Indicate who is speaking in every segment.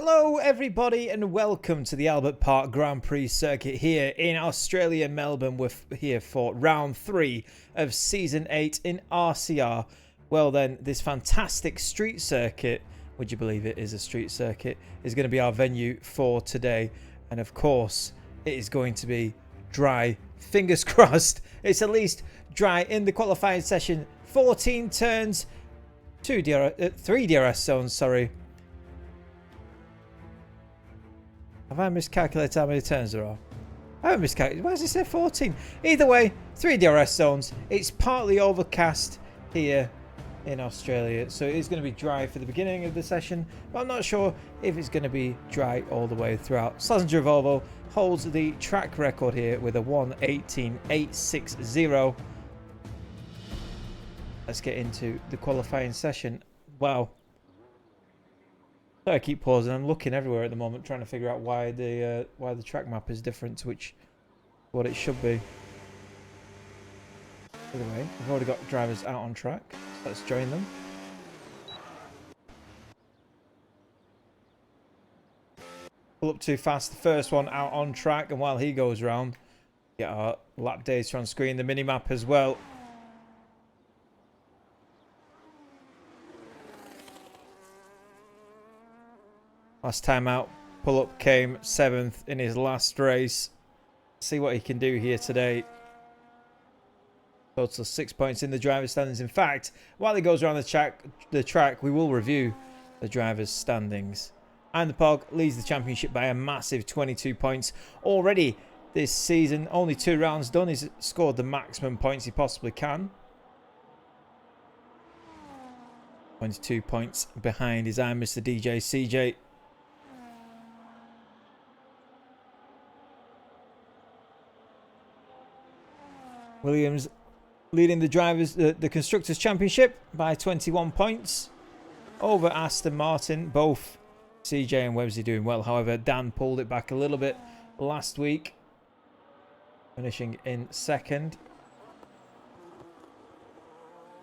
Speaker 1: Hello everybody and welcome to the Albert Park Grand Prix circuit here in Australia, Melbourne. We're here for round 3 of season 8 in RCR. Well then, this fantastic street circuit, would you believe it is a street circuit, is going to be our venue for today. And of course, it is going to be dry. Fingers crossed, it's at least dry in the qualifying session. 14 turns, 3 DRS zones, sorry. Have I miscalculated how many turns there are? I haven't miscalculated. Why does it say 14? Either way, 3 DRS zones. It's partly overcast here in Australia, so it is going to be dry for the beginning of the session, but I'm not sure if it's going to be dry all the way throughout. Slazenger Volvo holds the track record here with a 1:18.860. Let's get into the qualifying session. Wow. I keep pausing. I'm looking everywhere at the moment, trying to figure out why the track map is different to what it should be. By the way, we've already got drivers out on track, so let's join them. Pull up too fast. The first one out on track, and while he goes round, get our lap data on screen, the mini map as well. Last time out, Pull-Up came 7th in his last race. See what he can do here today. Total 6 points in the driver's standings. In fact, while he goes around the track, we will review the driver's standings. And the Pog leads the championship by a massive 22 points already this season. Only 2 rounds done. He's scored the maximum points he possibly can. 22 points behind his eye, Mr. DJ CJ. Williams leading the Constructors' Championship by 21 points over Aston Martin. Both CJ and Websy doing well. However, Dan pulled it back a little bit last week, finishing in 2nd.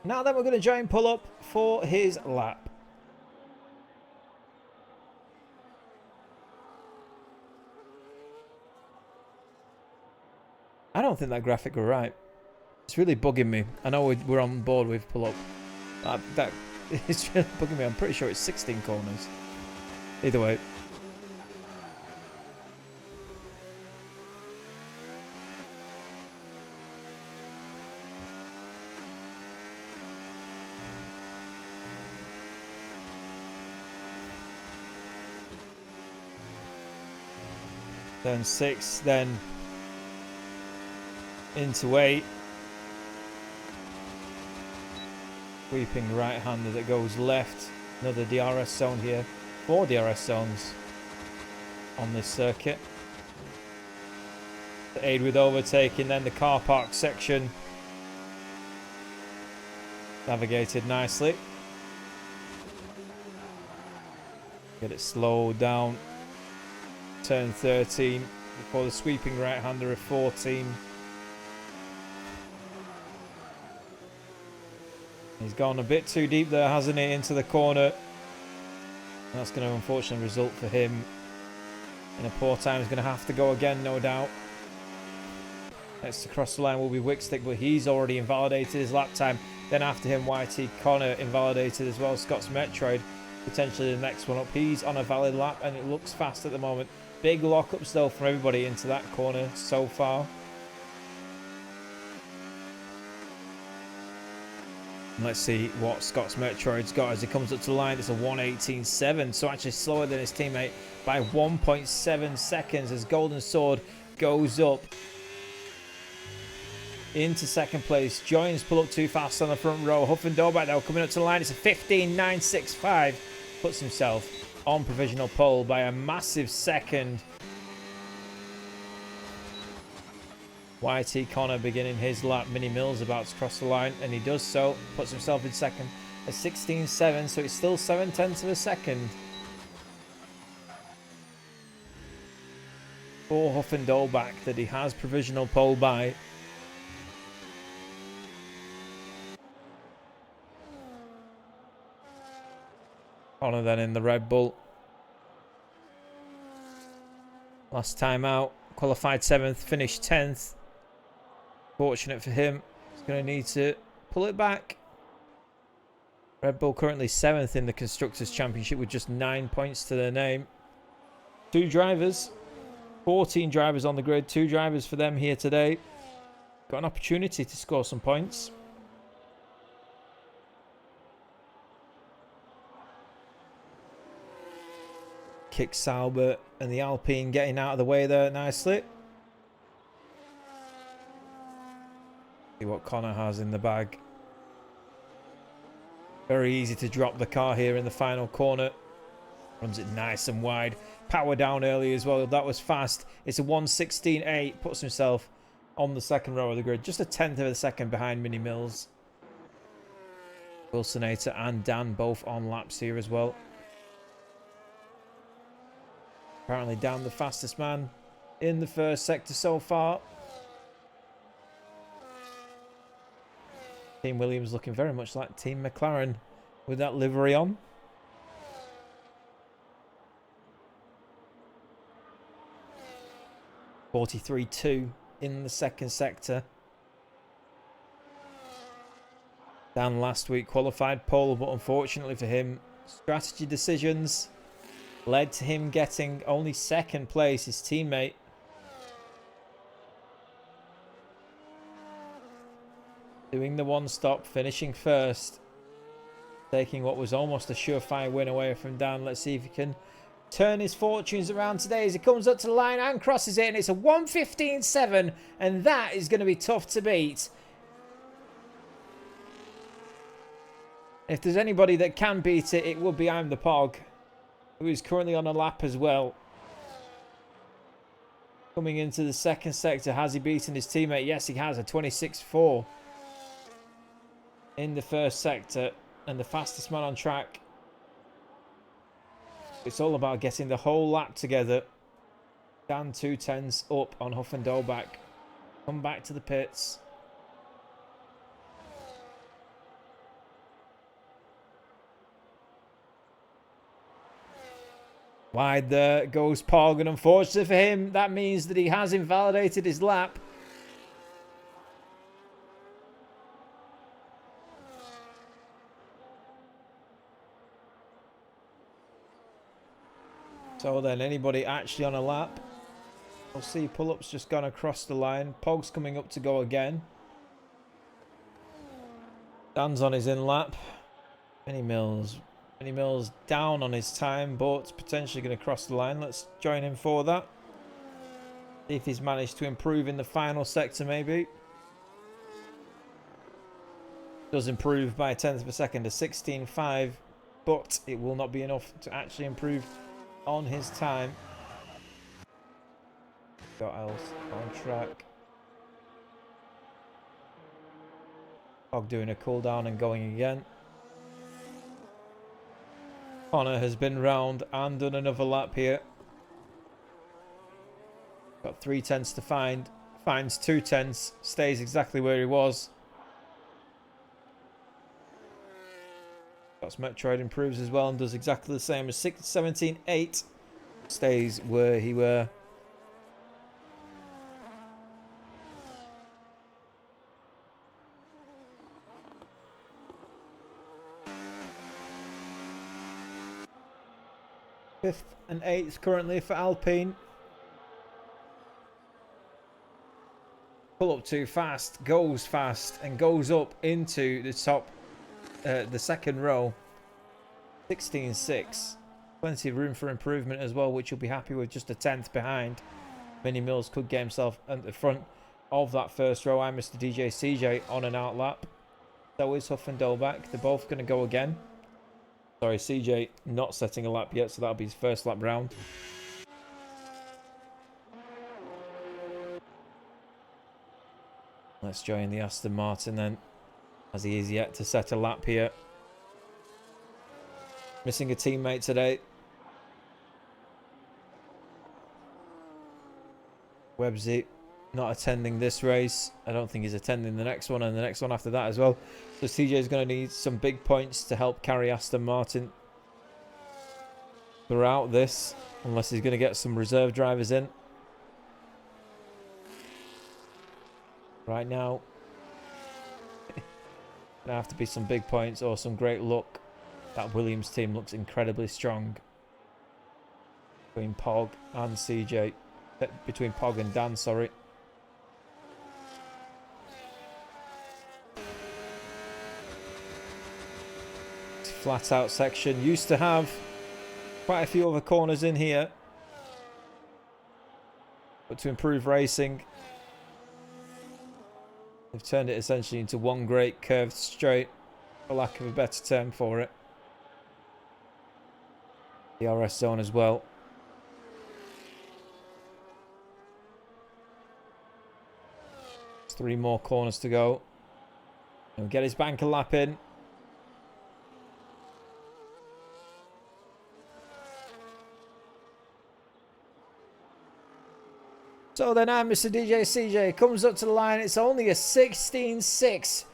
Speaker 1: Now then, we're going to join Pull-Up for his lap. I don't think that graphic were right. It's really bugging me. I know we're on board with Pull-Up. That it's really bugging me. I'm pretty sure it's 16 corners. Either way. Then 6, then into 8. Sweeping right-hander that goes left. Another DRS zone here. 4 DRS zones on this circuit. To aid with overtaking. Then the car park section. Navigated nicely. Get it slowed down. Turn 13 before the sweeping right-hander of 14. He's gone a bit too deep there, hasn't he, into the corner. That's going to unfortunately result for him in a poor time. He's going to have to go again, no doubt. Next to cross the line will be Wickstick, but he's already invalidated his lap time. Then after him, YT Connor invalidated as well. Scott's Metroid, potentially the next one up. He's on a valid lap, and it looks fast at the moment. Big lockups, though, from everybody into that corner so far. Let's see what Scott's Metroid's got as he comes up to the line. It's a 1:18.7, so actually slower than his teammate by 1.7 seconds as Golden Sword goes up into 2nd place. Joins Pull-Up too fast on the front row. Huff and Dorback, though, coming up to the line. It's a 15.965. Puts himself on provisional pole by a massive 2nd. YT Connor beginning his lap. Mini Mills about to cross the line, and he does so. Puts himself in 2nd. A 16.7, so it's still 7/10 of a second. For Huff and Dolbach that he has provisional pole by. Connor then in the Red Bull. Last time out, qualified 7th, finished 10th. Fortunate for him. He's going to need to pull it back. Red Bull currently 7th in the Constructors' Championship with just 9 points to their name. 2 drivers, 14 drivers on the grid, 2 drivers for them here today. Got an opportunity to score some points. Kick Sauber and the Alpine getting out of the way there nicely. See what Connor has in the bag. Very easy to drop the car here in the final corner. Runs it nice and wide. Power down early as well. That was fast. It's a 1:16.8. Puts himself on the second row of the grid. Just a tenth of a second behind Mini Mills. Wilsonator and Dan both on laps here as well. Apparently Dan the fastest man in the first sector so far. Team Williams looking very much like Team McLaren with that livery on. (43.2) in the second sector. Dan last week qualified pole, but unfortunately for him, strategy decisions led to him getting only second place. His teammate doing the one stop, finishing first, taking what was almost a surefire win away from Dan. Let's see if he can turn his fortunes around today as he comes up to the line and crosses it, and it's a 1:15.7, and that is going to be tough to beat. If there's anybody that can beat it, it would be I'm the Pog, who is currently on a lap as well. Coming into the second sector, has he beaten his teammate? Yes, he has, a 26.4 in the first sector, and the fastest man on track. It's all about getting the whole lap together. Dan 2:10s up on Huff and Dolbach. Come back to the pits. Wide there goes Pog, and unfortunately for him, that means that he has invalidated his lap. So then, anybody actually on a lap? We'll see. Pull-up's just gone across the line. Pog's coming up to go again. Dan's on his in lap. Mini Mills down on his time, but potentially going to cross the line. Let's join him for that. See if he's managed to improve in the final sector, maybe. Does improve by a tenth of a second to 16.5, but it will not be enough to actually improve on his time. Got else on track. Pog doing a cool down and going again. Connor has been round and done another lap here. Got 3/10 to find. Finds 2/10. Stays exactly where he was. Got Metroid improves as well and does exactly the same as 17.8. Stays where he were. Fifth and 8th currently for Alpine. Pull up too fast, goes fast, and goes up into the top, the second row. 16.6. Plenty of room for improvement as well, which you'll be happy with, just a tenth behind. Mini Mills could get himself at the front of that first row. I'm Mr. DJ CJ on an out lap. So is Huff and Dolbach. They're both going to go again. Sorry, CJ not setting a lap yet, so that'll be his first lap round. Let's join the Aston Martin then, as he is yet to set a lap here. Missing a teammate today. Websy not attending this race. I don't think he's attending the next one and the next one after that as well. So CJ is going to need some big points to help carry Aston Martin. throughout this, unless he's going to get some reserve drivers in. Right now, gonna have to be some big points or some great luck. That Williams team looks incredibly strong. Between Pog and CJ. Between Pog and Dan, sorry. Flat out section. Used to have quite a few other corners in here. But to improve racing, they've turned it essentially into one great curved straight, for lack of a better term for it. The RS zone as well. There's 3 more corners to go. He'll get his banker lap in. So then Mr. DJ CJ comes up to the line. It's only a 16.6.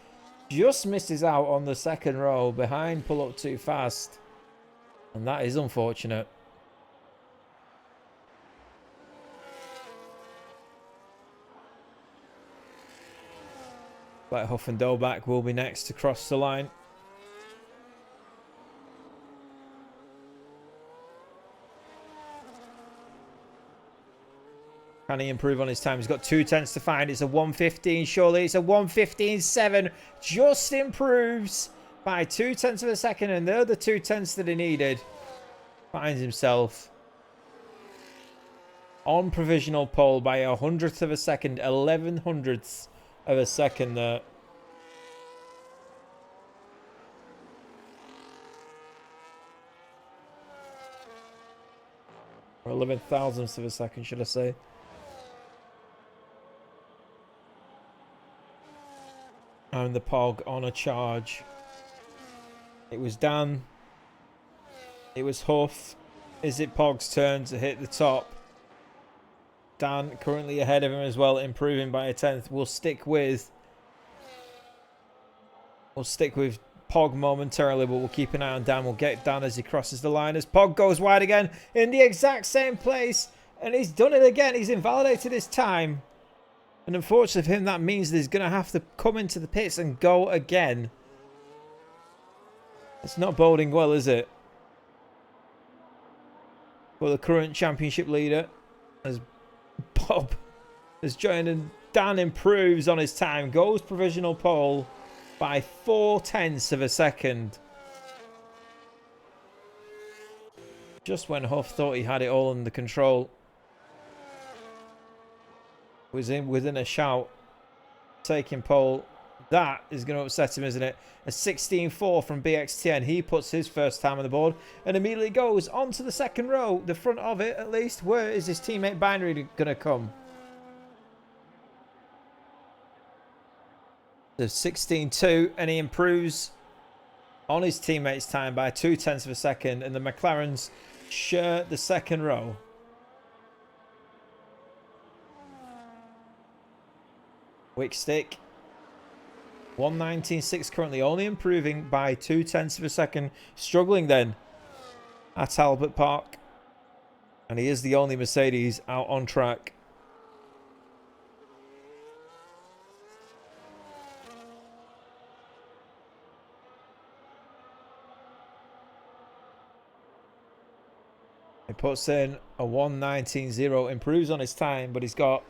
Speaker 1: Just misses out on the second row behind Pull Up Too Fast. And that is unfortunate. But Huff and Doback will be next to cross the line. Can he improve on his time? He's got 2/10 to find. It's a 1:15. Surely it's a 1:15.7. Just improves by 2/10 of a second. And the other 2/10 that he needed. Finds himself on provisional pole by 100th of a second. 11/100ths of a second there. Or 11,000ths of a second, should I say. And the Pog on a charge. It was Dan. It was Huff. Is it Pog's turn to hit the top? Dan currently ahead of him as well, improving by a 10th. We'll stick with Pog momentarily, but we'll keep an eye on Dan. We'll get Dan as he crosses the line as Pog goes wide again in the exact same place. And he's done it again. He's invalidated his time. And unfortunately for him, that means that he's going to have to come into the pits and go again. It's not boding well, is it? For the current championship leader, as Bob has joined and Dan improves on his time. Goes provisional pole by 4/10 of a second. Just when Huff thought he had it all under control. Was within a shout, taking pole. That is going to upset him, isn't it? A 16.4 from BX10. He puts his first time on the board and immediately goes onto the second row, the front of it at least. Where is his teammate Binary going to come? The 16.2, and he improves on his teammate's time by 2/10 of a second, and the McLarens share the second row. Wickstick 1:19.6 currently, only improving by 2/10 of a second. Struggling then at Albert Park. And he is the only Mercedes out on track. He puts in a 1:19.0, improves on his time, but he's got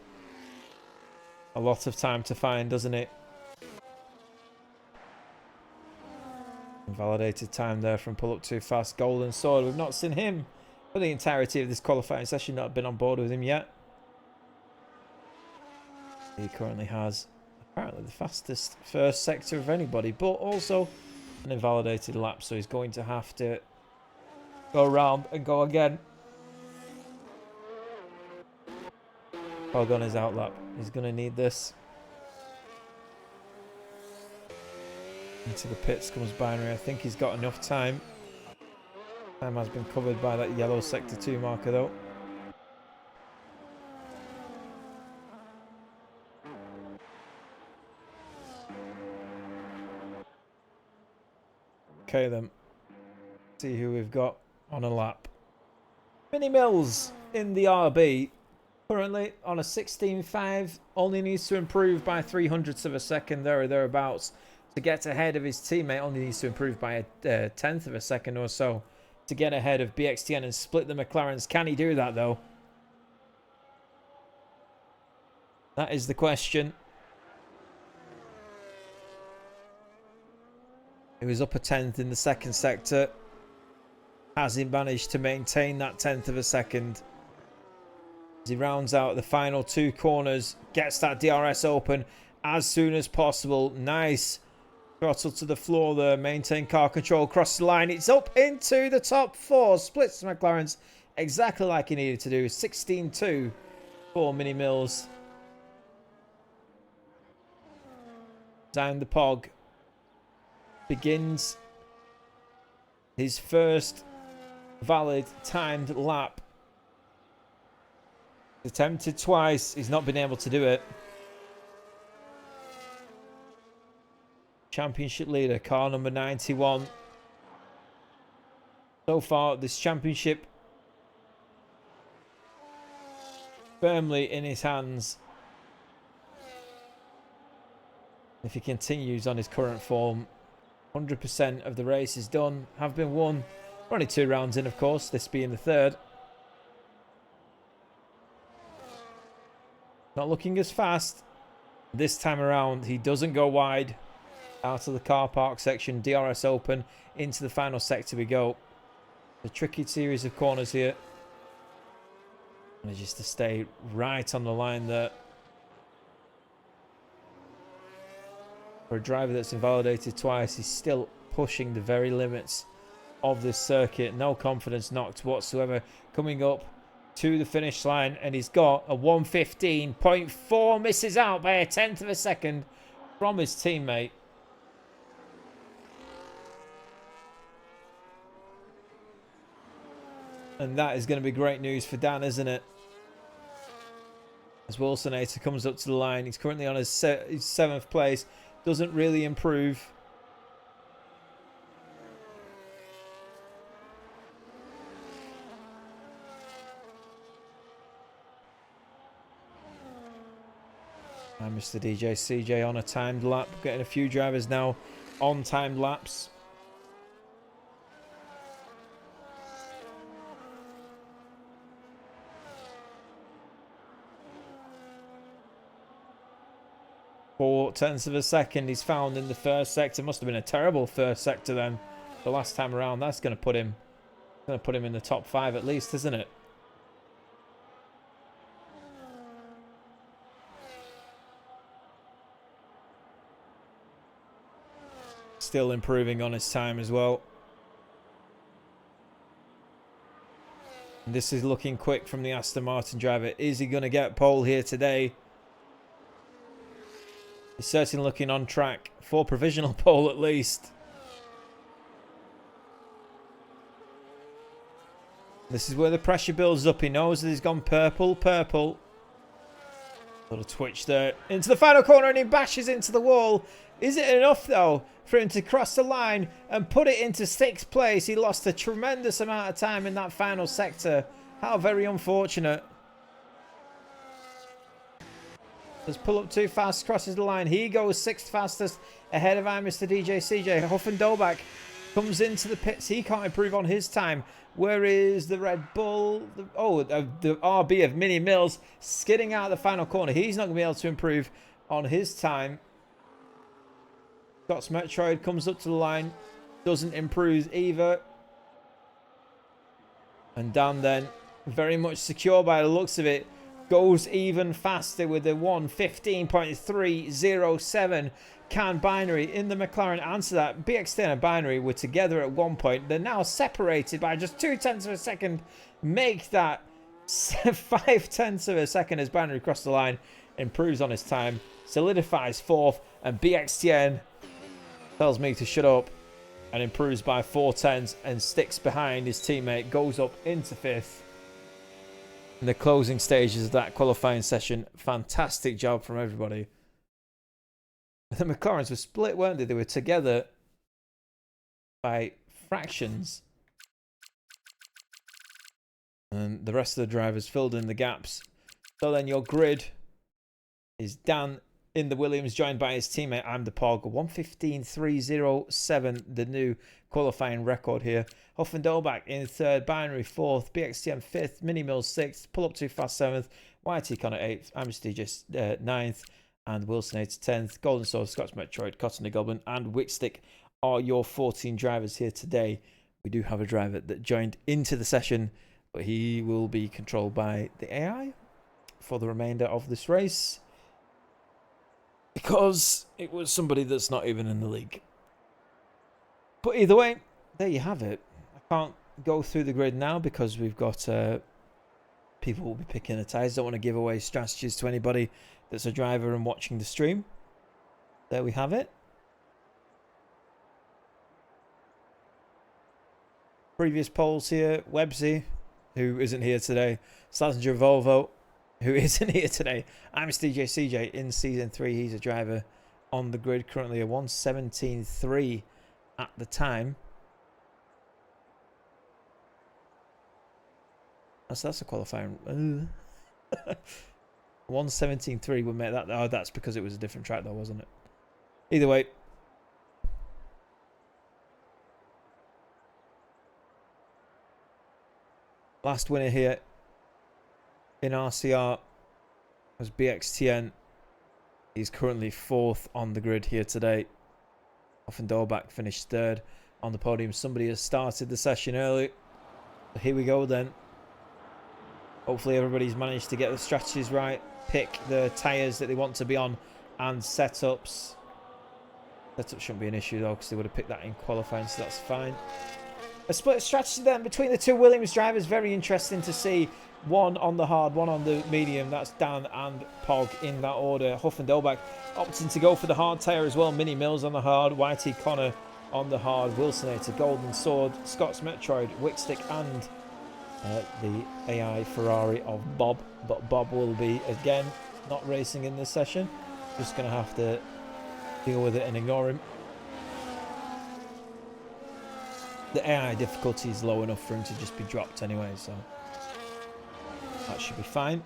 Speaker 1: a lot of time to find, doesn't it? Invalidated time there from Pull Up Too Fast. Golden Sword. We've not seen him for the entirety of this qualifying session. Not been on board with him yet. He currently has apparently the fastest first sector of anybody, but also an invalidated lap, so he's going to have to go around and go again. Pog on his outlap. He's going to need this. Into the pits comes Binary. I think he's got enough time. Time has been covered by that yellow sector 2 marker though. Okay then. See who we've got on a lap. Mini Mills in the RB. Currently on a 16.5. Only needs to improve by 300ths of a second there or thereabouts to get ahead of his teammate. Only needs to improve by a tenth of a second or so to get ahead of BXTN and split the McLarens. Can he do that though? That is the question. He was up a tenth in the second sector. Has he managed to maintain that tenth of a second? As he rounds out the final two corners, gets that DRS open as soon as possible. Nice throttle to the floor there. Maintain car control across the line. It's up into the top four. Splits the McLarens exactly like he needed to do. 16-2 for Mini Mills. Down the Pog begins his first valid timed lap. Attempted twice. He's not been able to do it. Championship leader, car number 91. So far, this championship firmly in his hands. If he continues on his current form, 100% of the race is done, have been won. We're only 2 rounds in, of course, this being the third. Not looking as fast. This time around, he doesn't go wide. Out of the car park section, DRS open. Into the final sector we go. A tricky series of corners here. Manages to stay right on the line there. For a driver that's invalidated twice, he's still pushing the very limits of this circuit. No confidence knocked whatsoever. Coming up to the finish line, and he's got a 1:15.4, misses out by a tenth of a second from his teammate. And that is going to be great news for Dan, isn't it? As Wilsonator comes up to the line, he's currently on his 7th place. Doesn't really improve. And Mr. DJ CJ on a timed lap. Getting a few drivers now on timed laps. Four tenths of a second he's found in the first sector. Must have been a terrible first sector then. The last time around, that's going to put him in the top 5 at least, isn't it? Still improving on his time as well. And this is looking quick from the Aston Martin driver. Is he going to get pole here today? He's certainly looking on track for provisional pole at least. This is where the pressure builds up. He knows that he's gone purple. Little twitch there. Into the final corner and he bashes into the wall. Is it enough though for him to cross the line and put it into 6th place? He lost a tremendous amount of time in that final sector. How very unfortunate. Does pull up too fast, crosses the line. He goes 6th fastest ahead of Mr. DJ CJ. Huffendobach comes into the pits. He can't improve on his time. Where is the Red Bull? The RB of Mini Mills skidding out the final corner. He's not going to be able to improve on his time. Scott's Metroid comes up to the line. Doesn't improve either. And Dan then, very much secure by the looks of it, goes even faster with the 1:15.307. Can Binary in the McLaren answer that? BXT and Binary were together at one point. They're now separated by just 0.2 of a second. Make that 0.5 of a second as Binary crossed the line. Improves on his time. Solidifies 4th. And BXTN tells me to shut up. And improves by 0.4 and sticks behind his teammate. Goes up into 5th. In the closing stages of that qualifying session. Fantastic job from everybody. The McLarens were split, weren't they? They were together by fractions. And the rest of the drivers filled in the gaps. So then your grid is Dan in the Williams, joined by his teammate, I'm the Pog. 1:15.307, the new qualifying record here. Huff and Dolbach in third, Binary fourth, BXTM fifth, Mini Mills sixth, Pull Up Too Fast seventh, YT Connor eighth, Amnesty just ninth, and Wilson 8th, 10th. Golden Sword, Scots Metroid, Cotton the Goblin, and Wickstick are your 14 drivers here today. We do have a driver that joined into the session, but he will be controlled by the AI for the remainder of this race, because it was somebody that's not even in the league. But either way, there you have it. I can't go through the grid now because we've got people will be picking the tyres. Don't want to give away strategies to anybody that's a driver and watching the stream. There we have it. Previous polls here. Websy, who isn't here today. Slazenger Volvo, who isn't here today. I'm DJ CJ in Season 3. He's a driver on the grid. Currently a 1:17.3 at the time. So that's a qualifying. 1:17.3 would make that. Oh, that's because it was a different track though, wasn't it? Either way. Last winner here in RCR was BXTN. He's currently 4th on the grid here today. Offendorback finished 3rd on the podium. Somebody has started the session early. So here we go then. Hopefully everybody's managed to get the strategies right. Pick the tyres that they want to be on and setups. Setups shouldn't be an issue though, because they would have picked that in qualifying, so that's fine. A split strategy then between the two Williams drivers. Very interesting to see. One on the hard, one on the medium. That's Dan and Pog in that order. Huff and Dolbach opting to go for the hard tyre as well. Mini Mills on the hard. YT Connor on the hard. Wilsonator, Golden Sword, Scots Metroid, Wickstick, and the AI Ferrari of Bob. But Bob will be, again, not racing in this session. Just going to have to deal with it and ignore him. The AI difficulty is low enough for him to just be dropped anyway, so that should be fine.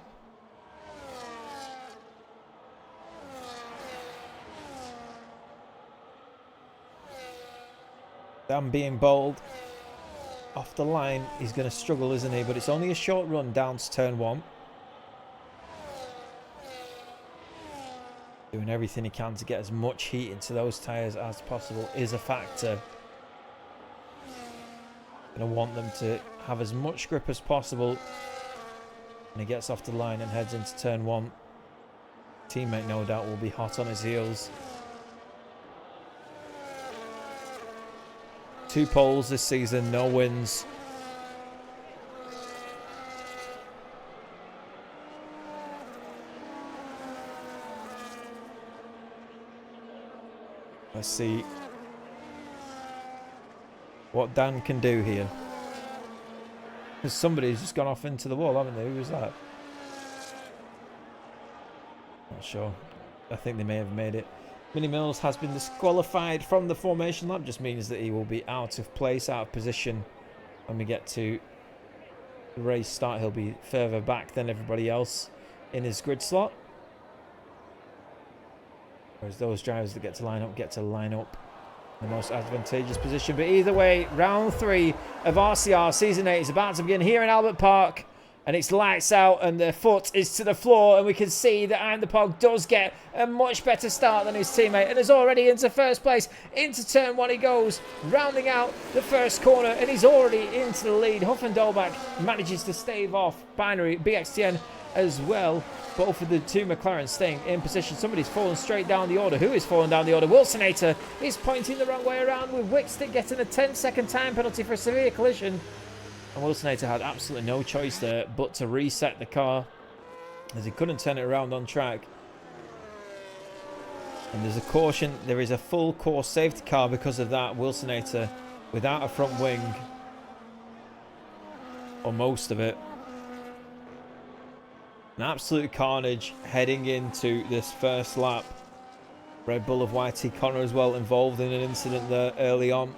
Speaker 1: Dan being bold. Off the line, he's going to struggle, isn't he? But it's only a short run down to turn 1. Doing everything he can to get as much heat into those tyres as possible is a factor. Going to want them to have as much grip as possible. And he gets off the line and heads into turn 1. Teammate, no doubt, will be hot on his heels. 2 poles this season, no wins. Let's see what Dan can do here. Because somebody's just gone off into the wall, haven't they? Who was that? Not sure. I think they may have made it. Mini Mills has been disqualified from the formation lap. Just means that he will be out of place, out of position when we get to the race start. He'll be further back than everybody else in his grid slot. Whereas those drivers that get to line up in the most advantageous position. But either way, round 3 of RCR Season 8 is about to begin here in Albert Park. And it's lights out and the foot is to the floor. And we can see that I'm the Pog does get a much better start than his teammate. And is already into first place. Into turn 1 he goes. Rounding out the first corner. And he's already into the lead. Huff and Dolbach manages to stave off Binary BXTN as well. Both of the two McLarens staying in position. Somebody's fallen straight down the order. Who is falling down the order? Wilsonator is pointing the wrong way around, with Wickstick getting a 10-second time penalty for a severe collision. And Wilsonator had absolutely no choice there but to reset the car, as he couldn't turn it around on track. And there's a caution. There is a full course safety car because of that. Wilsonator without a front wing, or most of it. An absolute carnage heading into this first lap. Red Bull of YT Connor as well involved in an incident there early on.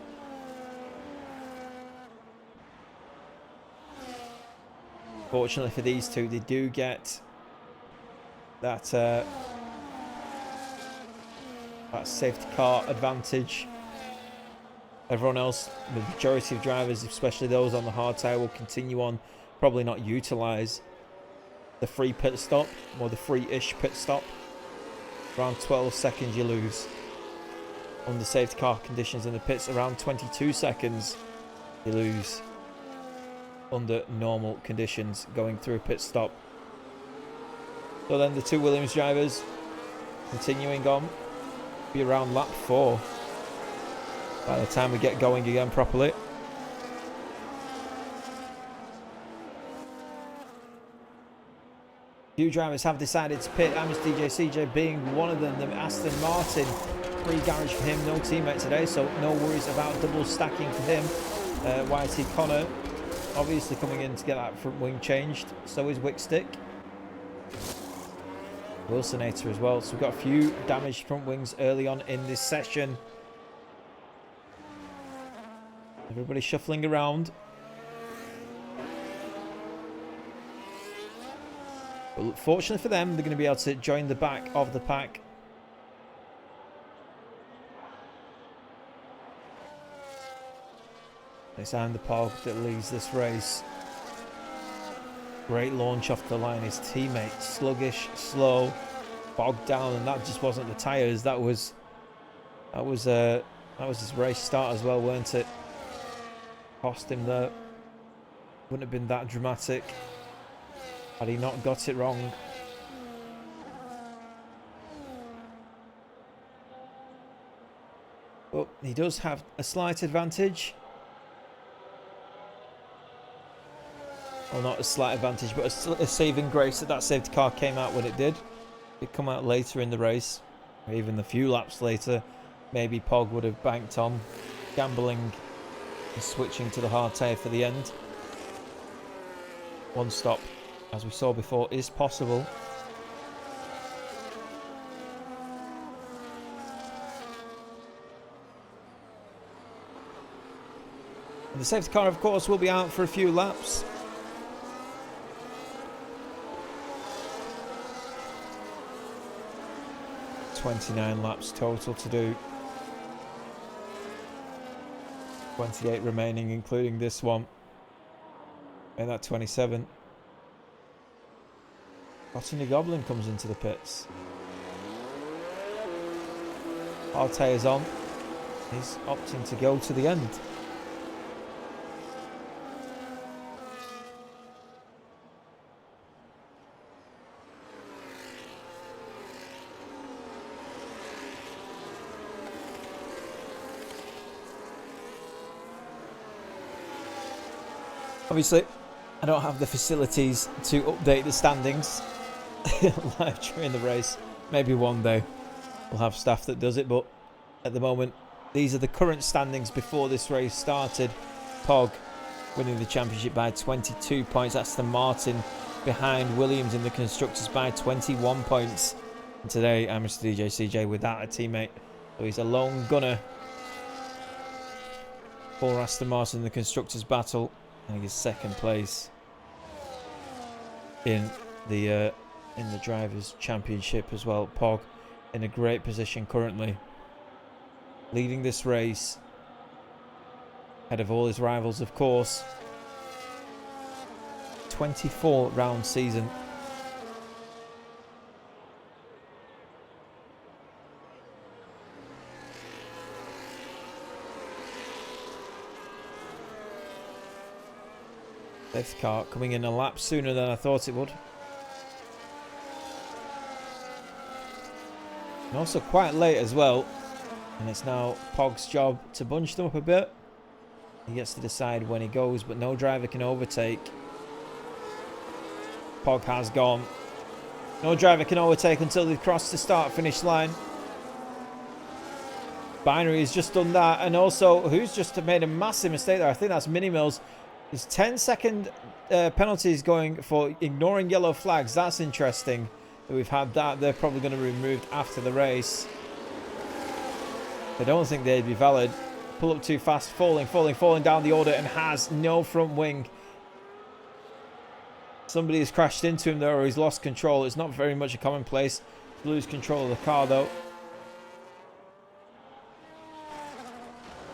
Speaker 1: Fortunately for these two, they do get that that safety car advantage. Everyone else, the majority of drivers, especially those on the hard tyre, will continue on, probably not utilise the free pit stop or the free-ish pit stop. Around 12 seconds you lose under safety car conditions in the pits. Around 22 seconds you lose under normal conditions going through a pit stop. So then the two Williams drivers continuing on, be around lap 4 by the time we get going again properly. Few drivers have decided to pit, Amos DJ CJ being one of them. The Aston Martin, free garage for him, no teammate today, so no worries about double stacking for him. YT Connor obviously coming in to get that front wing changed, so is Wickstick. Wilsonator as well, so we've got a few damaged front wings early on in this session. Everybody shuffling around. But fortunately for them, they're going to be able to join the back of the pack. It's Andy Pog that leads this race. Great launch off the line. His teammate, sluggish, slow, bogged down, and that just wasn't the tyres. That was his race start as well, weren't it? Cost him there. Wouldn't have been that dramatic had he not got it wrong. But he does have a slight advantage. Well, not a slight advantage, but a saving grace that safety car came out when it did. It come out later in the race, or even a few laps later. Maybe Pog would have banked on gambling and switching to the hard tyre for the end. One stop, as we saw before, is possible. And the safety car, of course, will be out for a few laps. $29 laps total to do. 28 remaining, including this one. And that 27. Botany Goblin comes into the pits. Hard tyres on. He's opting to go to the end. Obviously, I don't have the facilities to update the standings live during the race. Maybe one day we'll have staff that does it, but at the moment, these are the current standings before this race started. Pog winning the championship by 22 points. Aston Martin behind Williams in the constructors by 21 points. And today, I'm Mr. DJ CJ without a teammate, so he's a lone gunner for Aston Martin in the constructors battle. And he's second place in the drivers' championship as well. Pog in a great position currently, leading this race ahead of all his rivals, of course. 24 round season. This car coming in a lap sooner than I thought it would. And also quite late as well. And it's now Pog's job to bunch them up a bit. He gets to decide when he goes, but no driver can overtake. Pog has gone. No driver can overtake until they've crossed the start-finish line. Binary has just done that. And also, who's just made a massive mistake there? I think that's Mini Mills. There's 10-second penalties going for ignoring yellow flags. That's interesting that we've had that. They're probably going to be removed after the race. I don't think they'd be valid. Pull up too fast, falling down the order, and has no front wing. Somebody has crashed into him there, or he's lost control. It's not very much a commonplace to lose control of the car though.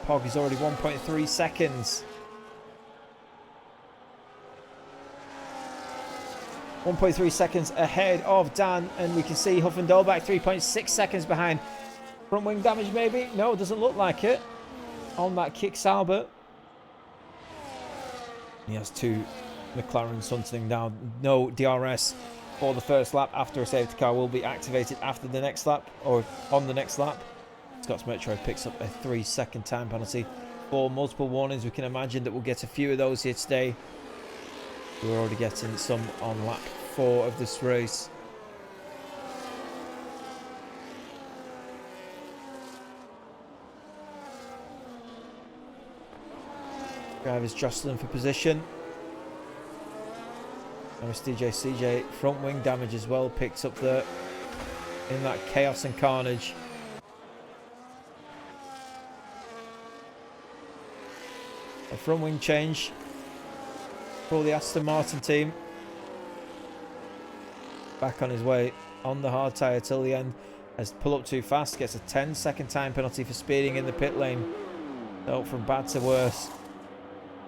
Speaker 1: Pog is already 1.3 seconds. 1.3 seconds ahead of Dan, and we can see Huff and Dolbach 3.6 seconds behind. Front wing damage maybe? No, doesn't look like it on that kick Sauber. He has two McLarens hunting down. No DRS for the first lap after a safety car will be activated after the next lap, or on the next lap. Scott's Metro picks up a 3-second time penalty for multiple warnings. We can imagine that we'll get a few of those here today. We're already getting some on lap 4 of this race. Drivers jostling for position. Nice CJ front wing damage as well, picked up there in that chaos and carnage. A front wing change for the Aston Martin team. Back on his way on the hard tyre till the end. As pull up too fast, gets a 10-second time penalty for speeding in the pit lane. So from bad to worse.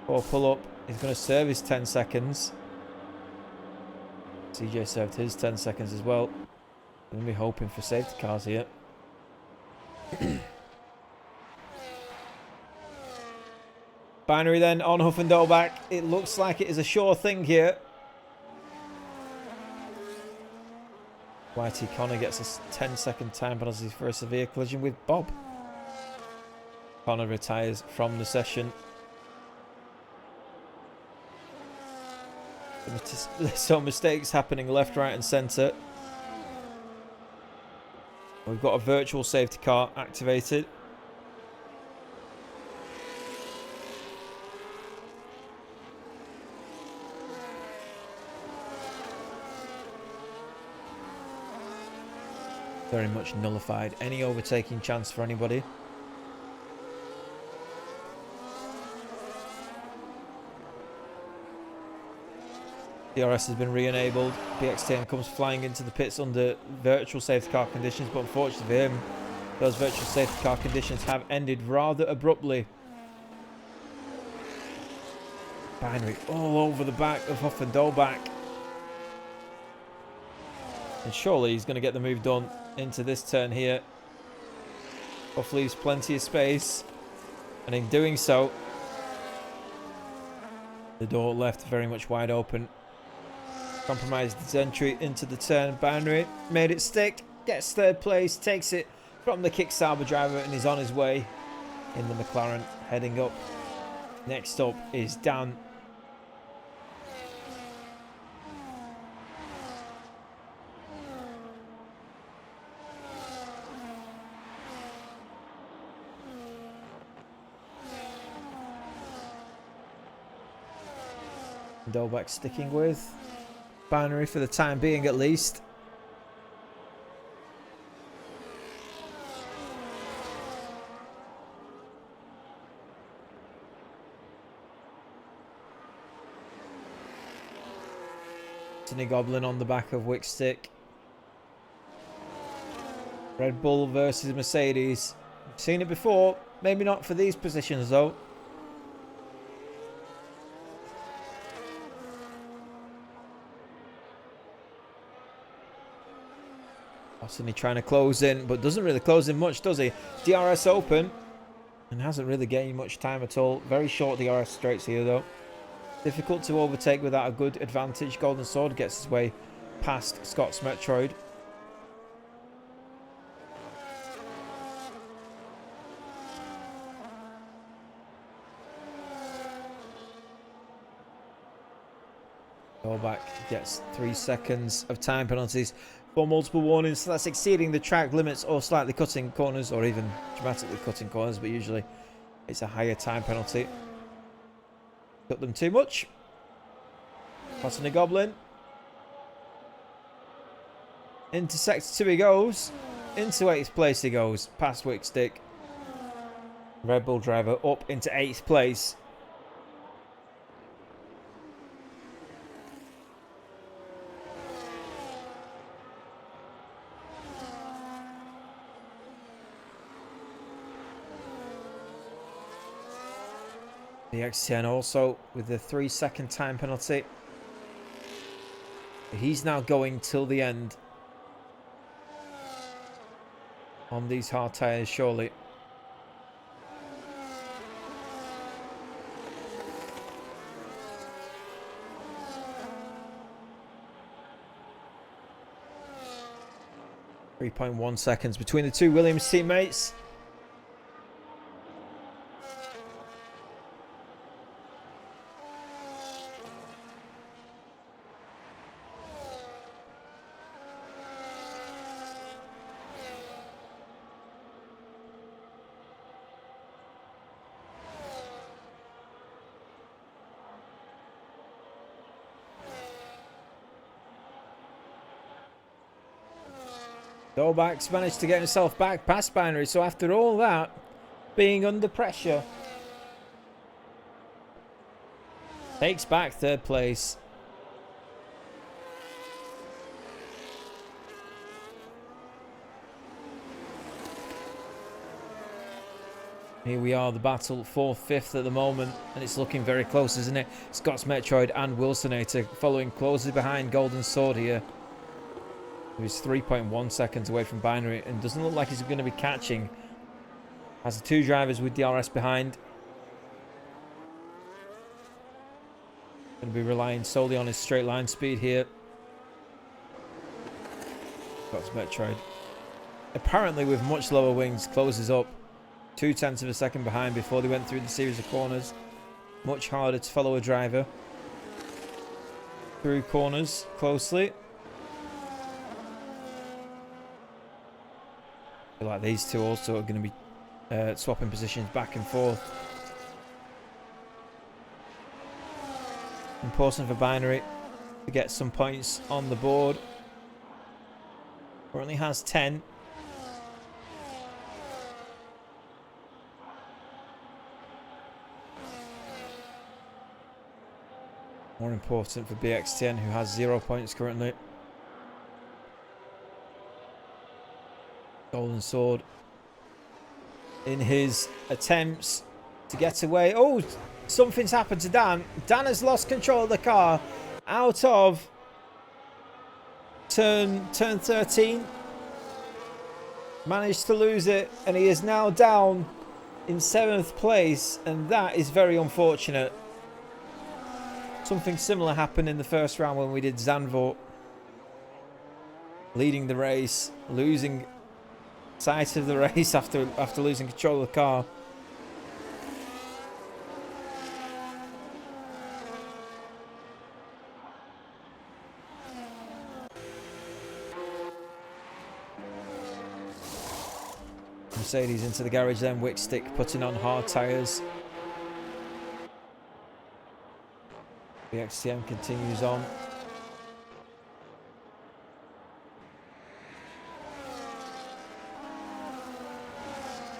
Speaker 1: Or pull up, he's going to serve his 10 seconds. CJ served his 10 seconds as well. Going to be hoping for safety cars here. Binary then on Huff and Dolbach. It looks like it is a sure thing here. YT Connor gets a 10-second time penalty for a severe collision with Bob. Connor retires from the session. So mistakes happening left, right and centre. We've got a virtual safety car activated. Very much nullified any overtaking chance for anybody. DRS has been re-enabled. BXTM comes flying into the pits under virtual safety car conditions, but unfortunately for him, those virtual safety car conditions have ended rather abruptly. Binary all over the back of Huff and Dolbach. And surely he's going to get the move done into this turn here. Huff leaves plenty of space, and in doing so, the door left very much wide open. Compromised his entry into the turn. Binary made it stick, gets third place, takes it from the kick Sauber driver, and is on his way in the McLaren heading up. Next up is Dan. Dolbach sticking with Binary for the time being at least. Anthony Goblin on the back of Wickstick. Red Bull versus Mercedes. We've seen it before, maybe not for these positions though. Constantly trying to close in, but doesn't really close in much, does he? DRS open, and hasn't really gained much time at all. Very short DRS straights here, though. Difficult to overtake without a good advantage. Golden Sword gets his way past Scott's Metroid. Dolbach gets 3 seconds of time penalties for multiple warnings, so that's exceeding the track limits or slightly cutting corners, or even dramatically cutting corners, but usually it's a higher time penalty. Cut them too much. Crossing the Goblin. Into sector 2 he goes. Into 8th place he goes. Past Wickstick. Red Bull driver up into 8th place. The X10 also with the 3-second time penalty. He's now going till the end on these hard tyres, surely. .1 seconds between the two Williams teammates. Dolbach's managed to get himself back past Binary, so after all that, being under pressure, takes back third place. Here we are, the battle 4th, 5th at the moment, and it's looking very close, isn't it? Scott's Metroid and Wilsonator following closely behind Golden Sword here. He's 3.1 seconds away from Binary and doesn't look like he's going to be catching. Has the two drivers with DRS behind. Going to be relying solely on his straight line speed here. Scott's Metroid, apparently with much lower wings, closes up 0.2 of a second behind before they went through the series of corners. Much harder to follow a driver through corners closely. I feel like these two also are going to be swapping positions back and forth. Important for Binary to get some points on the board. Currently has 10. More important for BX10, who has 0 points currently. Golden Sword in his attempts to get away. Oh, something's happened to Dan. Dan has lost control of the car out of turn 13. Managed to lose it, and he is now down in 7th place, and that is very unfortunate. Something similar happened in the first round when we did Zandvoort. Leading the race, losing sight of the race after losing control of the car. Mercedes into the garage then, Wickstick putting on hard tyres. The XTM continues on.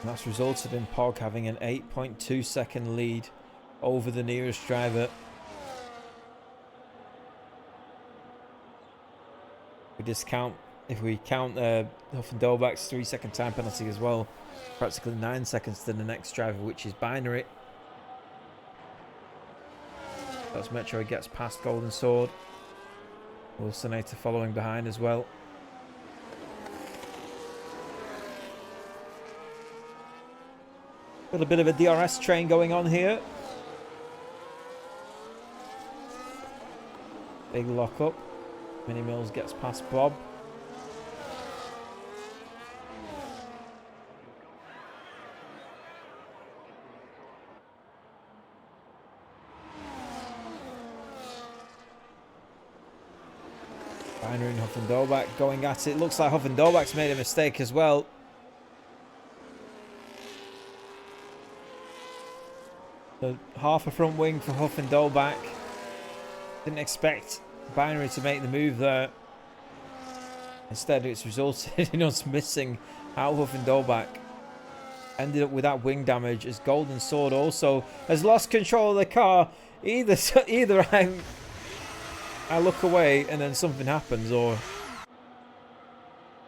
Speaker 1: And that's resulted in Pog having an 8.2 second lead over the nearest driver. If we count Huff and Dolbach's 3-second time penalty as well, practically 9 seconds to the next driver, which is Binary. That's Metro gets past Golden Sword. Wilsonator following behind as well. Got a bit of a DRS train going on here. Big lock up. Mini Mills gets past Bob. Binary and Huff and Dolbach going at it. Looks like Huff and Dolbach's made a mistake as well. So half a front wing for Huff and Dolbach. Didn't expect Binary to make the move there. Instead, it's resulted in us missing out Huff and Dolbach. Ended up with that wing damage as Golden Sword also has lost control of the car. Either I look away and then something happens, or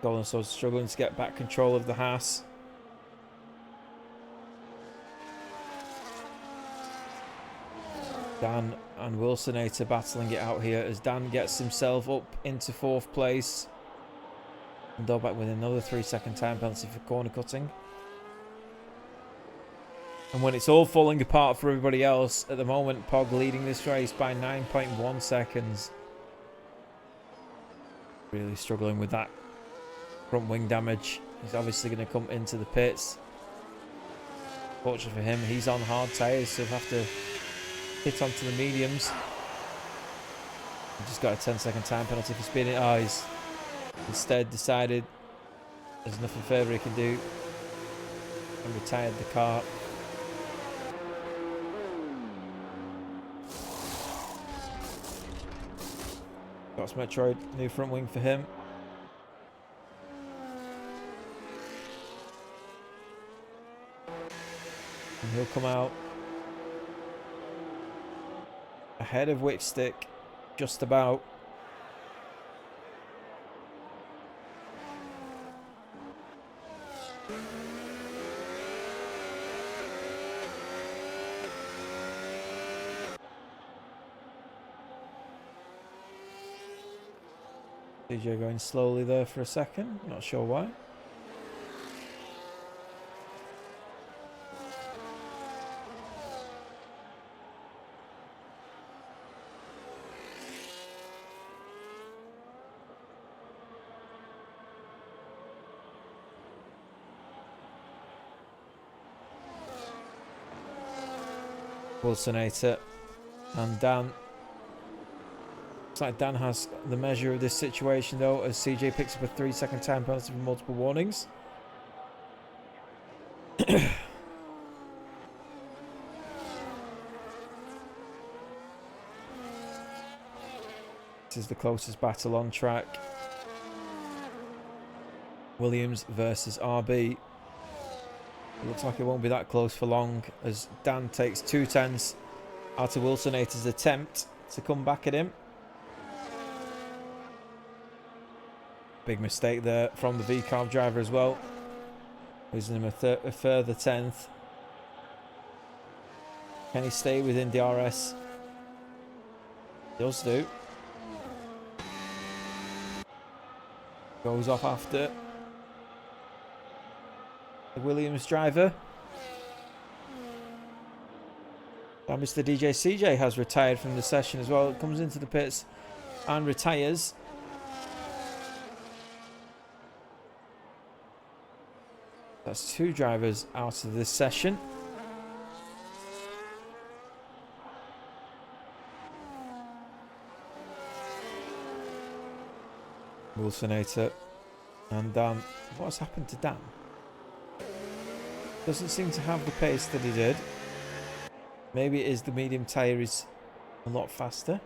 Speaker 1: Golden Sword's struggling to get back control of the Haas. Dan and Wilsonator battling it out here as Dan gets himself up into 4th place. And Dobak with another 3-second time penalty for corner cutting. And when it's all falling apart for everybody else, at the moment, Pog leading this race by 9.1 seconds. Really struggling with that front wing damage. He's obviously going to come into the pits. Fortunately for him, he's on hard tyres, so he'll have to hit onto the mediums. He just got a 10-second time penalty for speeding. Oh, he's instead decided there's nothing further he can do and retired the car. Got Metroid, new front wing for him. And he'll come out ahead of Wickstick, just about. DJ going slowly there for a second, not sure why. Wilsonator and Dan. Looks like Dan has the measure of this situation though, as CJ picks up a 3-second time penalty for multiple warnings. This is the closest battle on track. Williams versus RB. It looks like it won't be that close for long, as Dan takes 2 tenths out of Wilsonator's attempt to come back at him. Big mistake there from the V-Carb driver as well, losing him a further 10th. Can he stay within DRS? Does do. Goes off after the Williams driver. And Mr. DJ CJ has retired from the session as well. Comes into the pits and retires. That's 2 drivers out of this session. Wilsonator and Dan. What's happened to Dan? Doesn't seem to have the pace that he did. Maybe it is the medium tyre is a lot faster.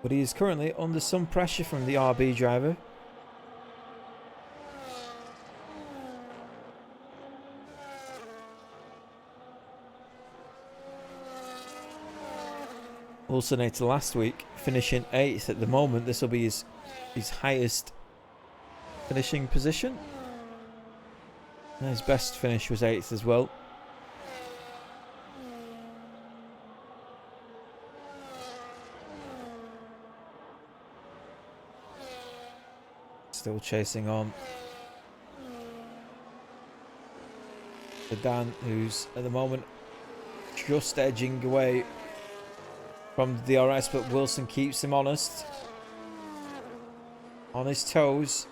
Speaker 1: But he is currently under some pressure from the RB driver. Wilsonator last week finishing 8th. At the moment this will be his highest finishing position. And his best finish was 8th as well. Still chasing on. For Dan, who's at the moment just edging away from the DRS, but Wilson keeps him honest. On his toes.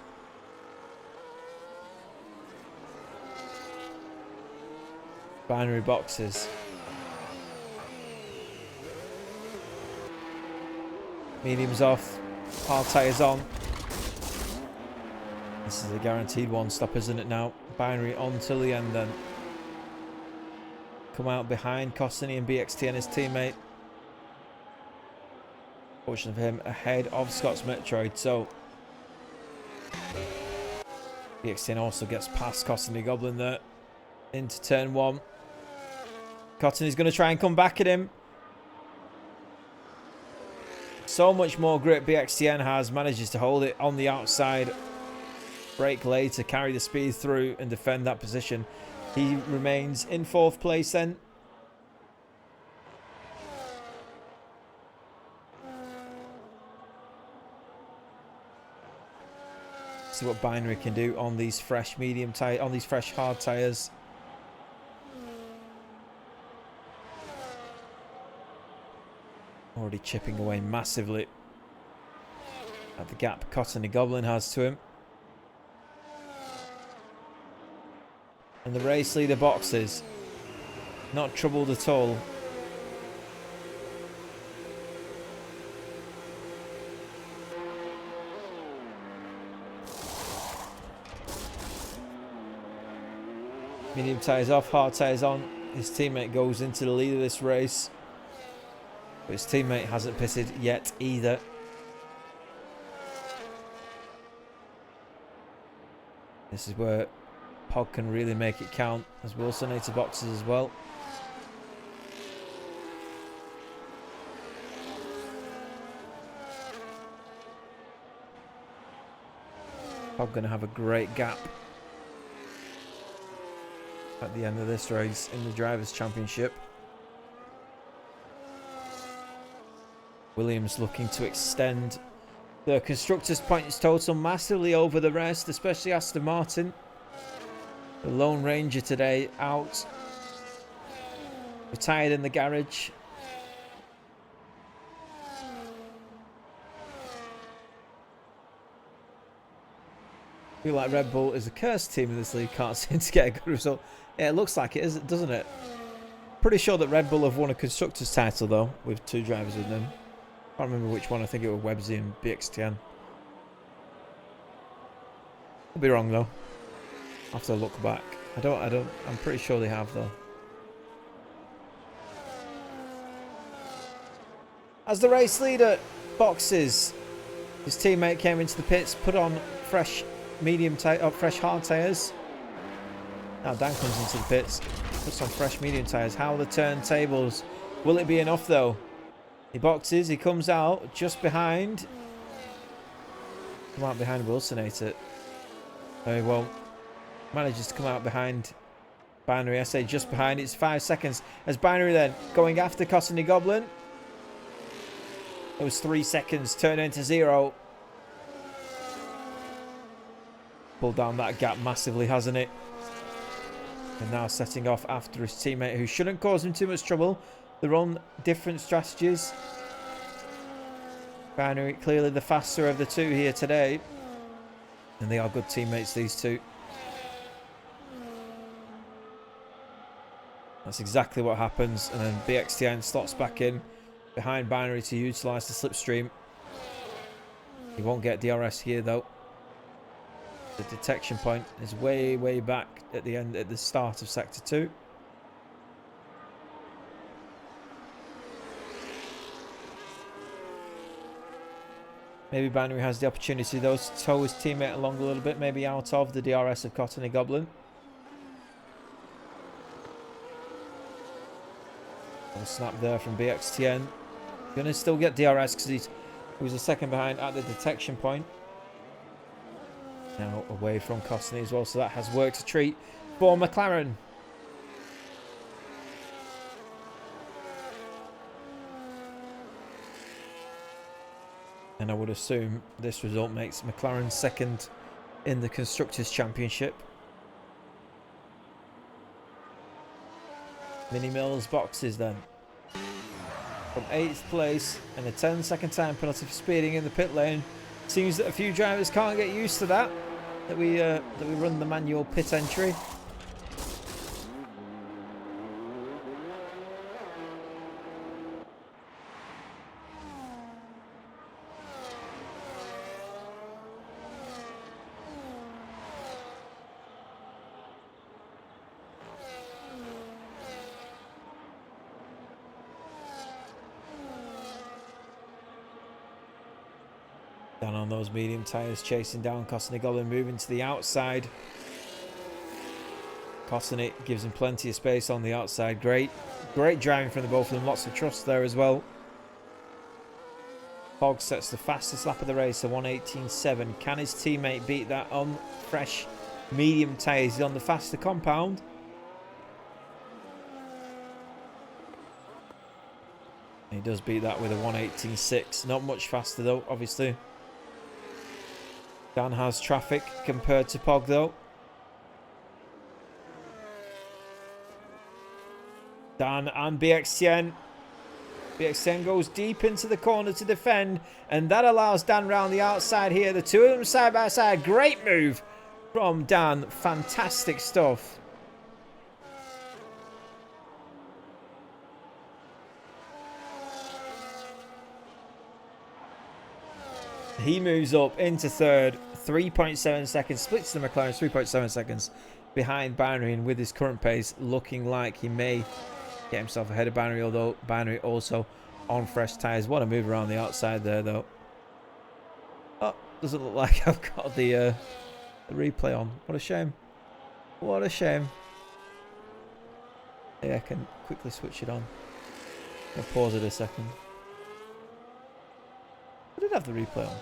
Speaker 1: Binary boxes. Mediums off. Hard tyres on. This is a guaranteed one stop, isn't it now? Binary on till the end then. Come out behind Costany and BXT and his teammate. Fortunately for him, ahead of Scott's Metroid. So BXTN also gets past Cottony Goblin there into turn 1. Cottony's going to try and come back at him. So much more grip BXTN has. Manages to hold it on the outside. Brake later, carry the speed through and defend that position. He remains in 4th place then. See what Binary can do on these fresh medium tire, on these fresh hard tires. Already chipping away massively at the gap Cottony Goblin has to him. And the race leader boxes not troubled at all. Medium tyres off, hard tyres on. His teammate goes into the lead of this race. But his teammate hasn't pitted yet either. This is where Pog can really make it count, as Wilson needs boxes as well. Pog going to have a great gap at the end of this race in the Drivers' Championship. Williams looking to extend the Constructors' points total massively over the rest, especially Aston Martin. The Lone Ranger today out. Retired in the garage. I feel like Red Bull is a cursed team in this league, can't seem to get a good result. Yeah, it looks like it is, doesn't it? Pretty sure that Red Bull have won a Constructors title though, with 2 drivers with them. Can't remember which one. I think it was Websy and BXTN. I'll be wrong though. I'll have to look back. I'm pretty sure they have though. As the race leader boxes, his teammate came into the pits, put on fresh fresh hard tyres. Now Dan comes into the pits, puts on fresh medium tyres. How are the turntables? Will it be enough though? He boxes, he comes out just behind. Come out behind Wilsonator. No, he won't. Manages to come out behind Binary. I say just behind. It's 5 seconds. As Binary then going after Cottony Goblin. Those 3 seconds turn into 0. Pulled down that gap massively, hasn't it? And now setting off after his teammate who shouldn't cause him too much trouble. They're on different strategies. Binary clearly the faster of the 2 here today. And they are good teammates, these 2. That's exactly what happens. And then BXTN slots back in behind Binary to utilise the slipstream. He won't get DRS here though. The detection point is way, way back at the end, at the start of Sector 2. Maybe Binary has the opportunity though to tow his teammate along a little bit, maybe out of the DRS of Cottony Goblin. A snap there from BXTN. Going to still get DRS because he was a second behind at the detection point. Now away from Cottony as well, so that has worked a treat for McLaren. And I would assume this result makes McLaren second in the Constructors' Championship. Mini Mills boxes then. From 8th place and a 10-second time penalty for speeding in the pit lane. Seems that a few drivers can't get used to that. That we run the manual pit entry. Down on those medium tyres, chasing down Kosnigola, moving to the outside. Kosnick gives him plenty of space on the outside. Great driving from the both of them. Lots of trust there as well. Pog sets the fastest lap of the race, a 1:18.7. Can his teammate beat that on fresh medium tyres? He's on the faster compound. He does beat that with a 1:18.6. Not much faster though, obviously. Dan has traffic compared to Pog though. Dan and BXTN. BXTN goes deep into the corner to defend, and that allows Dan round the outside here. The two of them side by side. Great move from Dan. Fantastic stuff. He moves up into third, 3.7 seconds, splits the McLaren, 3.7 seconds behind Binary, and with his current pace, looking like he may get himself ahead of Binary, although Binary also on fresh tyres. What a move around the outside there, though. Oh, doesn't look like I've got the replay on. What a shame. What a shame. Yeah, I can quickly switch it on. I'll pause it a second. I did have the replay on.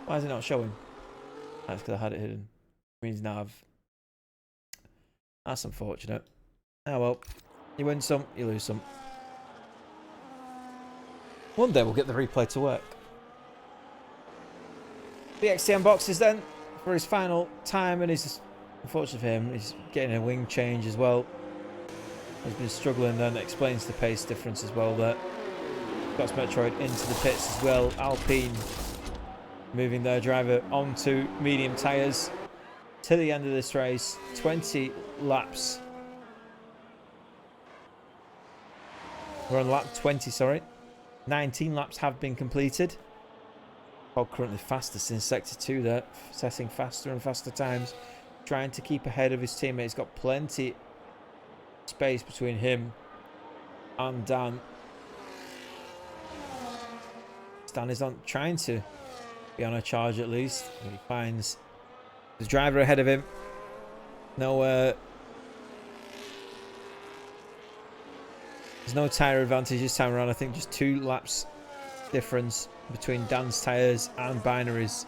Speaker 1: Why is it not showing? That's because I had it hidden. Means now I've... That's unfortunate. Oh well. You win some, you lose some. One day we'll get the replay to work. The XTM boxes then for his final time, and he's, unfortunately for him, he's getting a wing change as well. He's been struggling, then explains the pace difference as well there. Got Metroid into the pits as well. Alpine moving their driver onto medium tyres to the end of this race. 20 laps. We're on lap 20, sorry. 19 laps have been completed. Pog currently faster since sector 2 there, setting faster and faster times, trying to keep ahead of his teammates. Got plenty space between him and Dan. Dan is on trying to be on a charge at least. He finds the driver ahead of him. No, there's no tyre advantage this time around. I think just 2 laps difference between Dan's tyres and Binary's.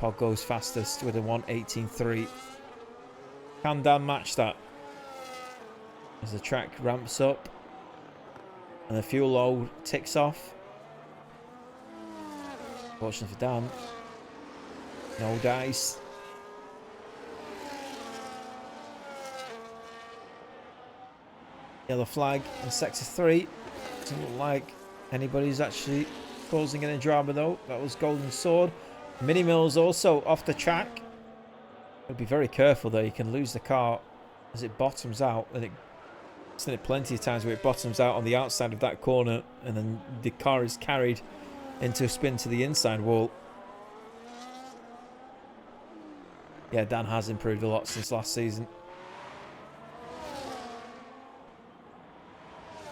Speaker 1: Pog goes fastest with a 1:18.3. Can Dan match that? As the track ramps up and the fuel load ticks off. Fortunately for Dan, no dice. Yellow flag in sector 3. Doesn't look like anybody's actually causing any drama though. That was Golden Sword. Mini Mills also off the track. Gotta be very careful there. You can lose the car as it bottoms out, and I've seen it plenty of times where it bottoms out on the outside of that corner, and then the car is carried into a spin to the inside wall. Yeah, Dan has improved a lot since last season.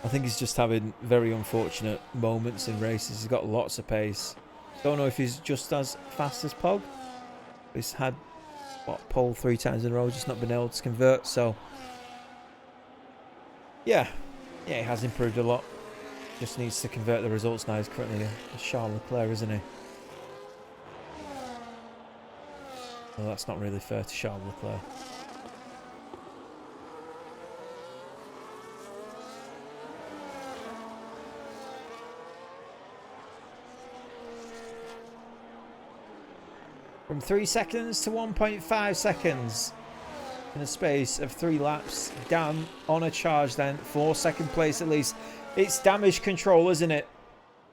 Speaker 1: I think he's just having very unfortunate moments in races. He's got lots of pace. Don't know if he's just as fast as Pog. He's had, what, pole 3 times in a row, just not been able to convert, so... Yeah, he has improved a lot. Just needs to convert the results now. He's currently a Charles Leclerc, isn't he? Well, that's not really fair to Charles Leclerc. From 3 seconds to 1.5 seconds in the space of 3 laps. Dan on a charge then for second place at least. It's damage control, isn't it?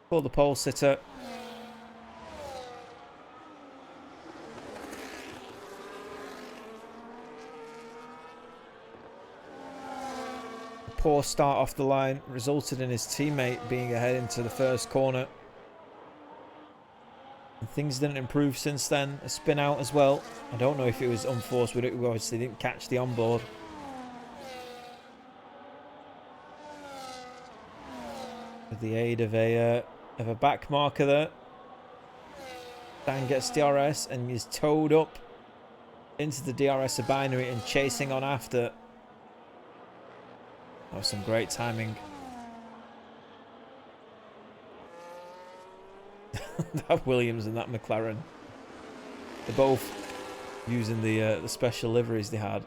Speaker 1: For the pole sitter. A poor start off the line resulted in his teammate being ahead into the first corner. And things didn't improve since then. A spin out as well. I don't know if it was unforced, but it obviously didn't catch the onboard. with the aid of a back marker there. Dan gets DRS and is towed up into the DRS of Binary and chasing on after. That was some great timing. That Williams and that McLaren. They're both using the special liveries they had.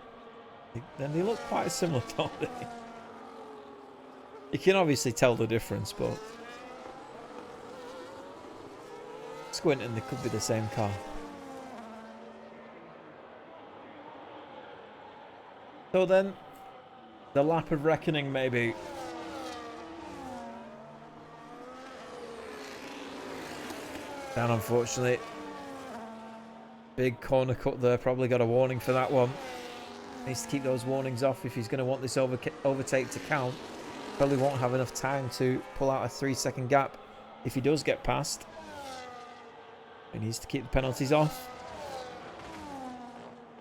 Speaker 1: Then they look quite similar, don't they? You can obviously tell the difference, but squinting, they could be the same car. So then, the lap of reckoning, maybe. Dan, unfortunately. Big corner cut there. Probably got a warning for that one. Needs to keep those warnings off if he's going to want this overtake to count. Probably won't have enough time to pull out a 3-second gap if he does get past. He needs to keep the penalties off.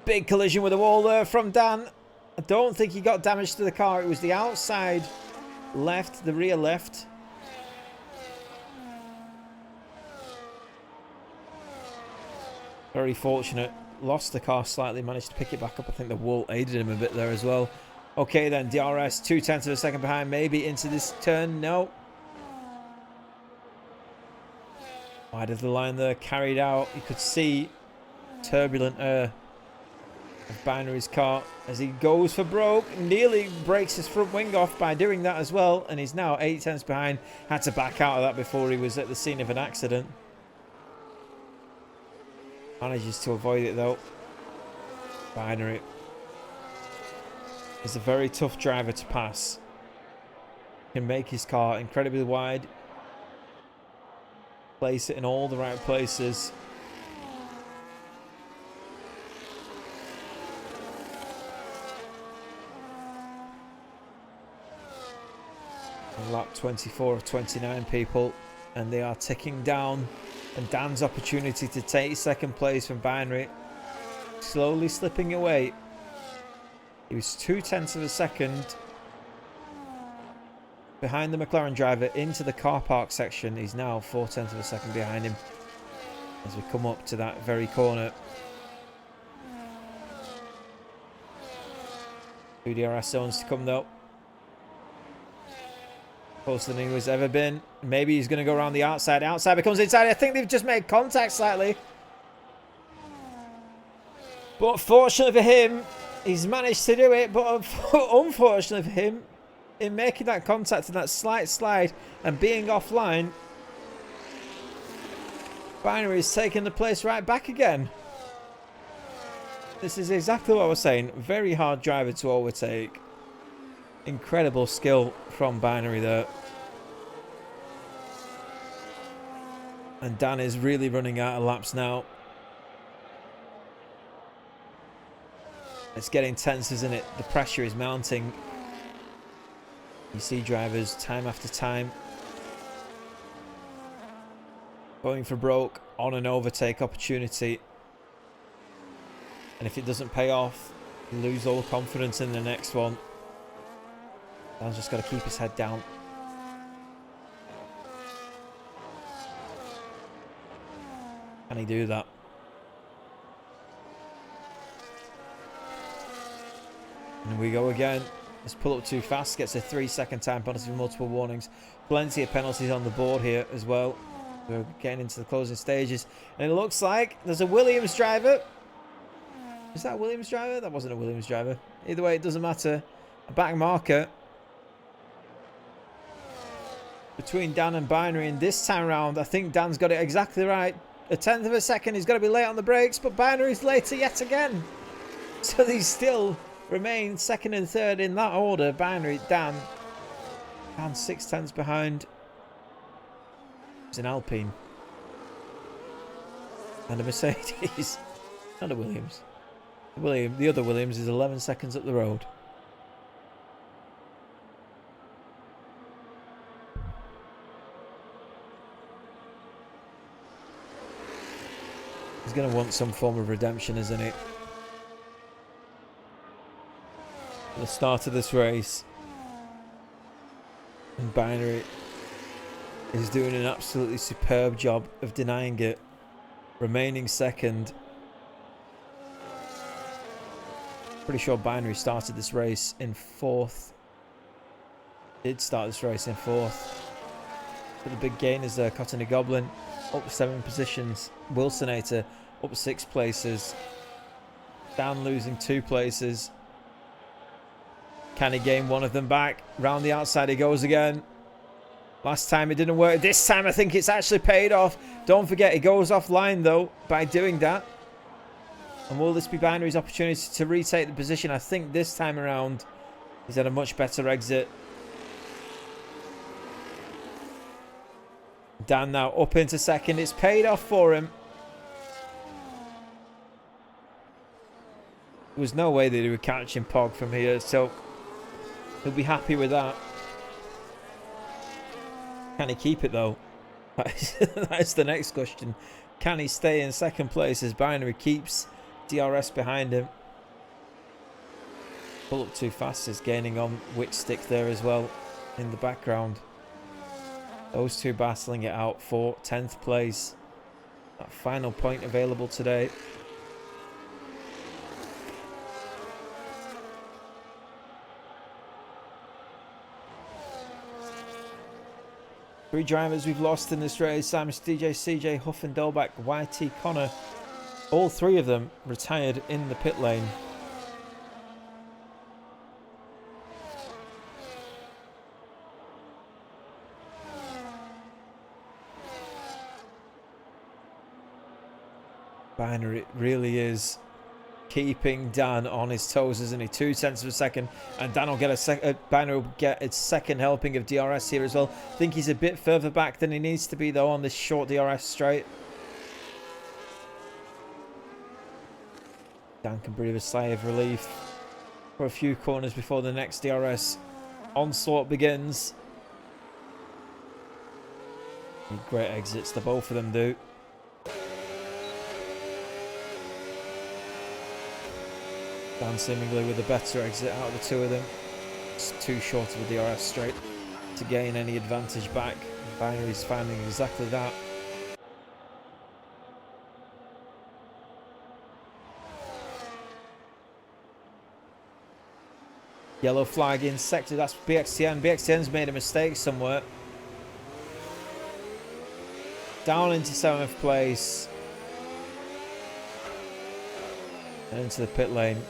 Speaker 1: Big collision with the wall there from Dan. I don't think he got damage to the car. It was the outside left, the rear left. Very fortunate. Lost the car slightly, managed to pick it back up. I think the wall aided him a bit there as well. Okay then, DRS 0.2 of a second behind, maybe into this turn. No. Wide of the line there, carried out. You could see turbulent air of Binary's car as he goes for broke. Nearly breaks his front wing off by doing that as well. And he's now 0.8 behind. Had to back out of that before he was at the scene of an accident. Manages to avoid it though. Binary is a very tough driver to pass. Can make his car incredibly wide. Place it in all the right places. Lap 24 of 29 people, and they are ticking down. And Dan's opportunity to take second place from Binary slowly slipping away. He was 0.2 of a second behind the McLaren driver into the car park section. He's now 0.4 of a second behind him as we come up to that very corner. 2 DRS zones to come though. Closer than he has ever been. Maybe he's going to go around the outside. Outside becomes inside. I think they've just made contact slightly. But fortunately for him, he's managed to do it. But unfortunately for him, in making that contact and that slight slide and being offline, Binary is taking the place right back again. This is exactly what I was saying. Very hard driver to overtake. Incredible skill from Binary there. And Dan is really running out of laps now. It's getting tense, isn't it? The pressure is mounting. You see drivers time after time going for broke on an overtake opportunity. And if it doesn't pay off, you lose all confidence in the next one. Dan's just got to keep his head down. Can he do that? And we go again. Let's pull up too fast. Gets a 3-second time penalty for multiple warnings. Plenty of penalties on the board here as well. We're getting into the closing stages. And it looks like there's a Williams driver. Is that a Williams driver? That wasn't a Williams driver. Either way, it doesn't matter. A back marker between Dan and Binary. And this time round, I think Dan's got it exactly right. 1/10 of a second. He's got to be late on the brakes, but Binary's later yet again. So these still remain second and third in that order. Binary, Dan 6/10 behind. It's an Alpine. And a Mercedes. Not a Williams. The other Williams is 11 seconds up the road. He's going to want some form of redemption, isn't it? At the start of this race. And Binary is doing an absolutely superb job of denying it. Remaining second. Pretty sure Binary started this race in 4th. Did start this race in 4th. But the big gainers there. Cottony Goblin up 7 positions. Wilsonator up 6 places. Dan losing 2 places. Can he gain one of them back? Round the outside he goes again. Last time it didn't work. This time I think it's actually paid off. Don't forget he goes offline though by doing that. And will this be Binary's opportunity to retake the position? I think this time around he's had a much better exit. Dan now up into second. It's paid off for him. There was no way that he would catch him Pog from here, so he'll be happy with that. Can he keep it though? That's the next question. Can he stay in second place as Binary keeps DRS behind him? Pull up too fast is gaining on Whitstick there as well in the background. Those two battling it out for 10th place. That final point available today. Three drivers we've lost in this race: Simon DJ, CJ, Huff and Dolbach, YT Connor. All 3 of them retired in the pit lane. Binary really is keeping Dan on his toes, isn't he? 2 tenths of a second, and Dan will get Binary will get its second helping of DRS here as well. I think he's a bit further back than he needs to be though on this short DRS straight. Dan can breathe a sigh of relief for a few corners before the next DRS onslaught begins. Great exits, the both of them do. Dan seemingly with a better exit out of the 2 of them. It's too short of a DRS straight to gain any advantage back. Binary's finding exactly that. Yellow flag in sector, that's BXTN. BXTN's made a mistake somewhere. Down into 7th place. And into the pit lane.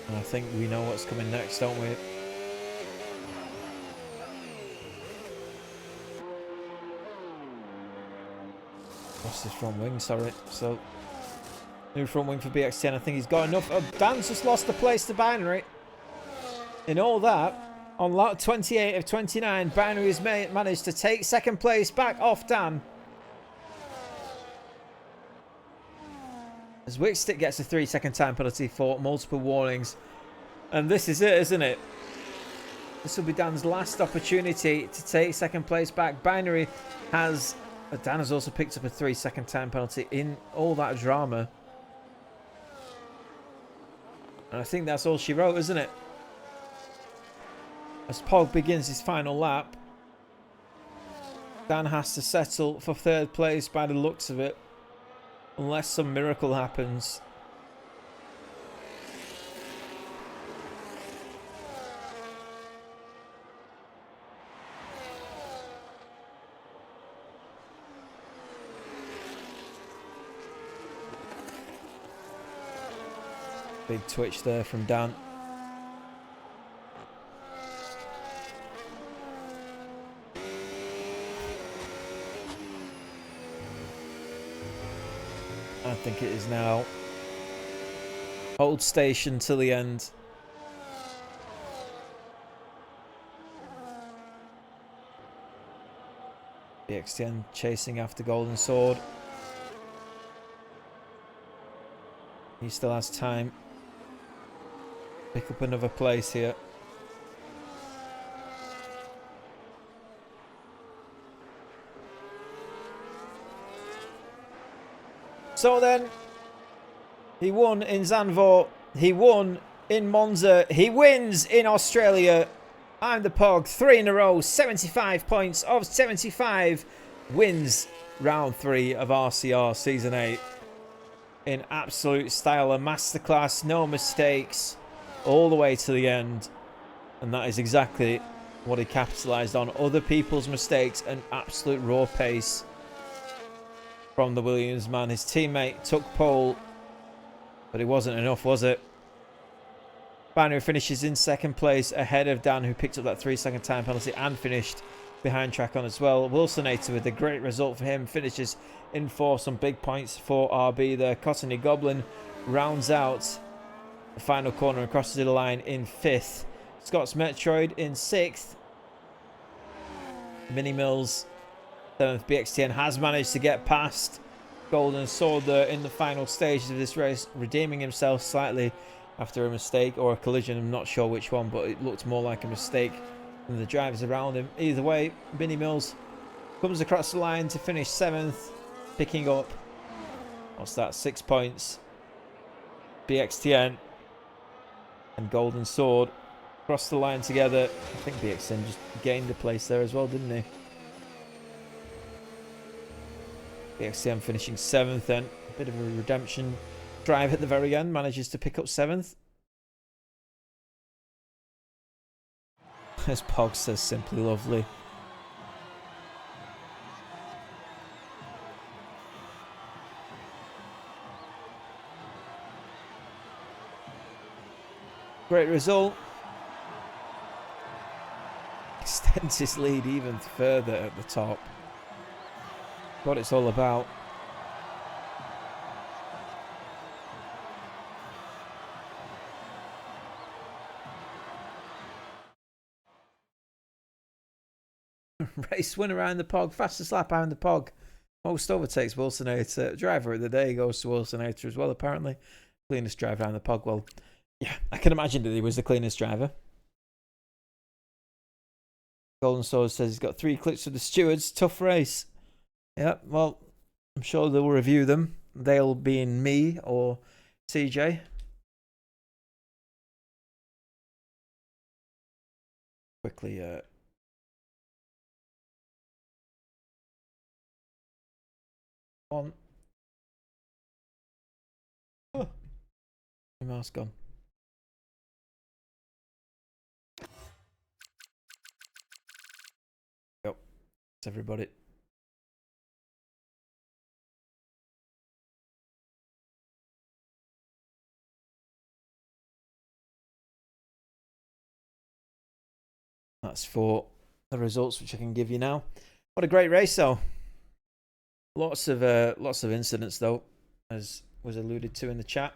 Speaker 1: And I think we know what's coming next, don't we? Lost his front wing, sorry. So, new front wing for BX10. I think he's got enough. Oh, Dan's just lost the place to Binary. In all that, on lap 28 of 29, Binary has managed to take second place back off Dan. As Wickstick gets a 3-second time penalty for multiple warnings. And this is it, isn't it? This will be Dan's last opportunity to take second place back. Binary has... Dan has also picked up a 3-second time penalty in all that drama. And I think that's all she wrote, isn't it? As Pog begins his final lap, Dan has to settle for 3rd place by the looks of it. Unless some miracle happens. Big twitch there from Dan. I think it is now. Hold station till the end. BXTN chasing after Golden Sword. He still has time. Pick up another place here. So then, he won in Zandvoort, he won in Monza, he wins in Australia. I'm the Pog, 3 in a row, 75 points of 75. wins round 3 of RCR Season 8 in absolute style. A masterclass, no mistakes, all the way to the end. And that is exactly what he capitalised on. Other people's mistakes and absolute raw pace from the Williams man. His teammate took pole, but it wasn't enough, was it? Binary finishes in second place ahead of Dan, who picked up that 3-second time penalty and finished behind track on as well. Wilsonator with a great result for him, finishes in 4th. Some big points for RB there. Cottony Goblin rounds out the final corner and crosses the line in 5th. Scott's Metroid in 6th. Mini Mills 7th. BXTN has managed to get past Golden Sword there in the final stages of this race, redeeming himself slightly after a mistake or a collision. I'm not sure which one, but it looked more like a mistake than the drivers around him. Either way, Mini Mills comes across the line to finish 7th, picking up, what's that, 6 points. BXTN and Golden Sword crossed the line together. I think BXTN just gained a place there as well, didn't he? BXTN finishing 7th then. A bit of a redemption drive at the very end. Manages to pick up 7th. As Pog says, simply lovely. Great result. Extends his lead even further at the top. What it's all about. Race winner around the Pog. Fastest lap behind the Pog. Most overtakes Wilsonator. Driver of the day goes to Wilsonator as well, apparently. Cleanest driver around the Pog. Well, yeah, I can imagine that he was the cleanest driver. Golden Sword says he's got 3 clips for the stewards. Tough race. Yeah, well, I'm sure they'll review them. They'll be in me or CJ. Quickly, on. Oh, my mouse gone. Yep, it's everybody. That's for the results which I can give you now. What a great race, though. Lots of incidents, though, as was alluded to in the chat,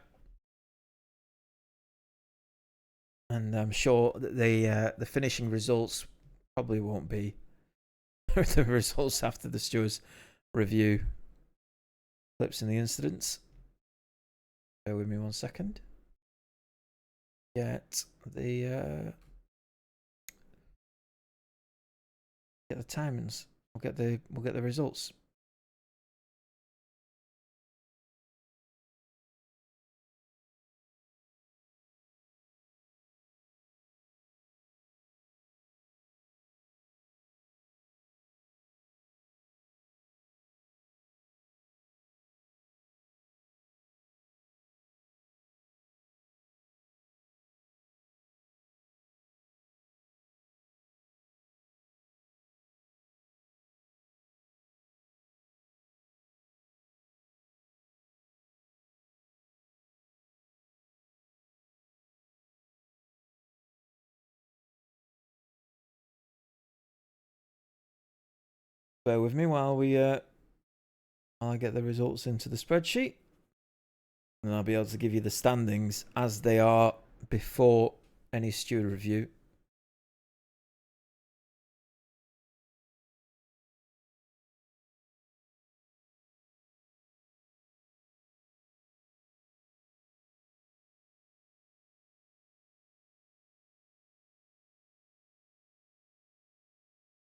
Speaker 1: and I'm sure that the finishing results probably won't be the results after the stewards review clips in the incidents. Bear with me 1 second. Get the timings. We'll get the results. Bear with me while I get the results into the spreadsheet, and I'll be able to give you the standings as they are before any steward review.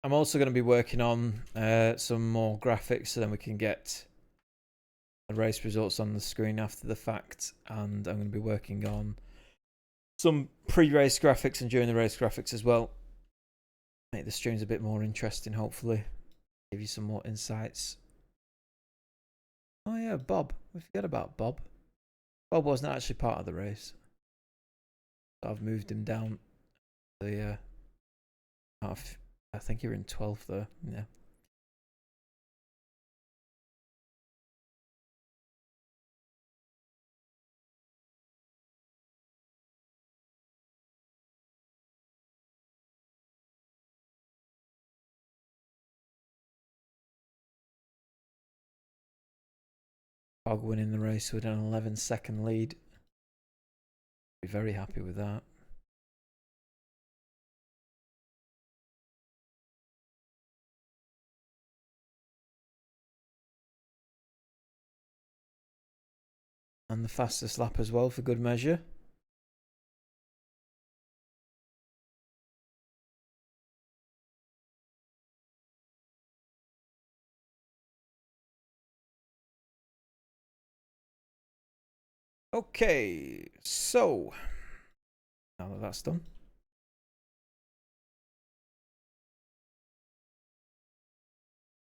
Speaker 1: I'm also going to be working on some more graphics so then we can get the race results on the screen after the fact, and I'm going to be working on some pre-race graphics and during the race graphics as well. Make the streams a bit more interesting, hopefully. Give you some more insights. Oh yeah, Bob. We forget about Bob. Bob wasn't actually part of the race. I've moved him down the I think you're in 12th there. Yeah. Bog winning the race with an 11-second lead. Be very happy with that. And the fastest lap as well for good measure. Okay, so now that that's done,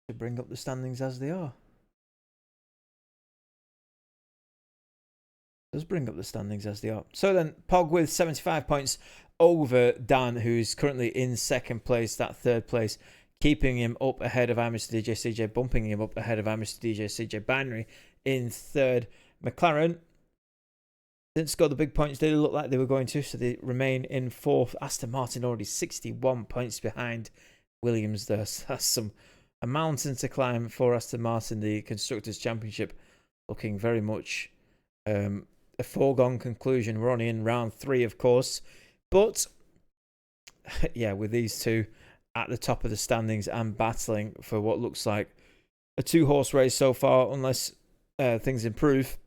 Speaker 1: to bring up the standings as they are. Does bring up the standings as they are. So then, Pog with 75 points over Dan, who's currently in second place, that third place, keeping him up ahead of Mr. DJ CJ, bumping him up ahead of Mr. DJ CJ Binary in third. McLaren didn't score the big points they looked like they were going to, so they remain in fourth. Aston Martin already 61 points behind Williams there. So that's a mountain to climb for Aston Martin. The Constructors' Championship looking very much a foregone conclusion. We're only in round 3, of course. But, yeah, with these two at the top of the standings and battling for what looks like a 2-horse race so far, unless things improve.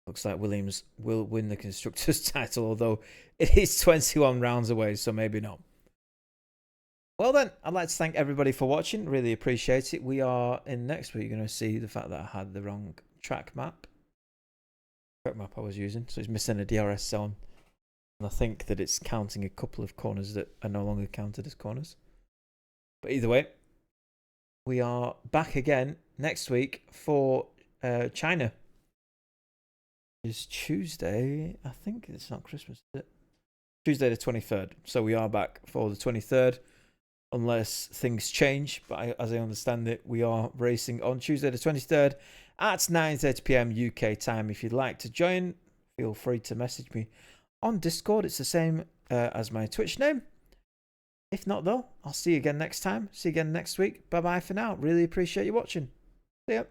Speaker 1: Looks like Williams will win the Constructors' title, although it is 21 rounds away, so maybe not. Well then, I'd like to thank everybody for watching. Really appreciate it. We are in next week. You're going to see the fact that I had the wrong track map. Track map I was using. So it's missing a DRS zone. And I think that it's counting a couple of corners that are no longer counted as corners. But either way, we are back again next week for China. It's Tuesday. I think it's not Christmas, is it? Tuesday the 23rd. So we are back for the 23rd. Unless things change, but as I understand it, we are racing on Tuesday the 23rd at 9:30 PM UK time. If you'd like to join, feel free to message me on Discord. It's the same as my Twitch name. If not, though, I'll see you again next time. See you again next week. Bye-bye for now. Really appreciate you watching. See ya.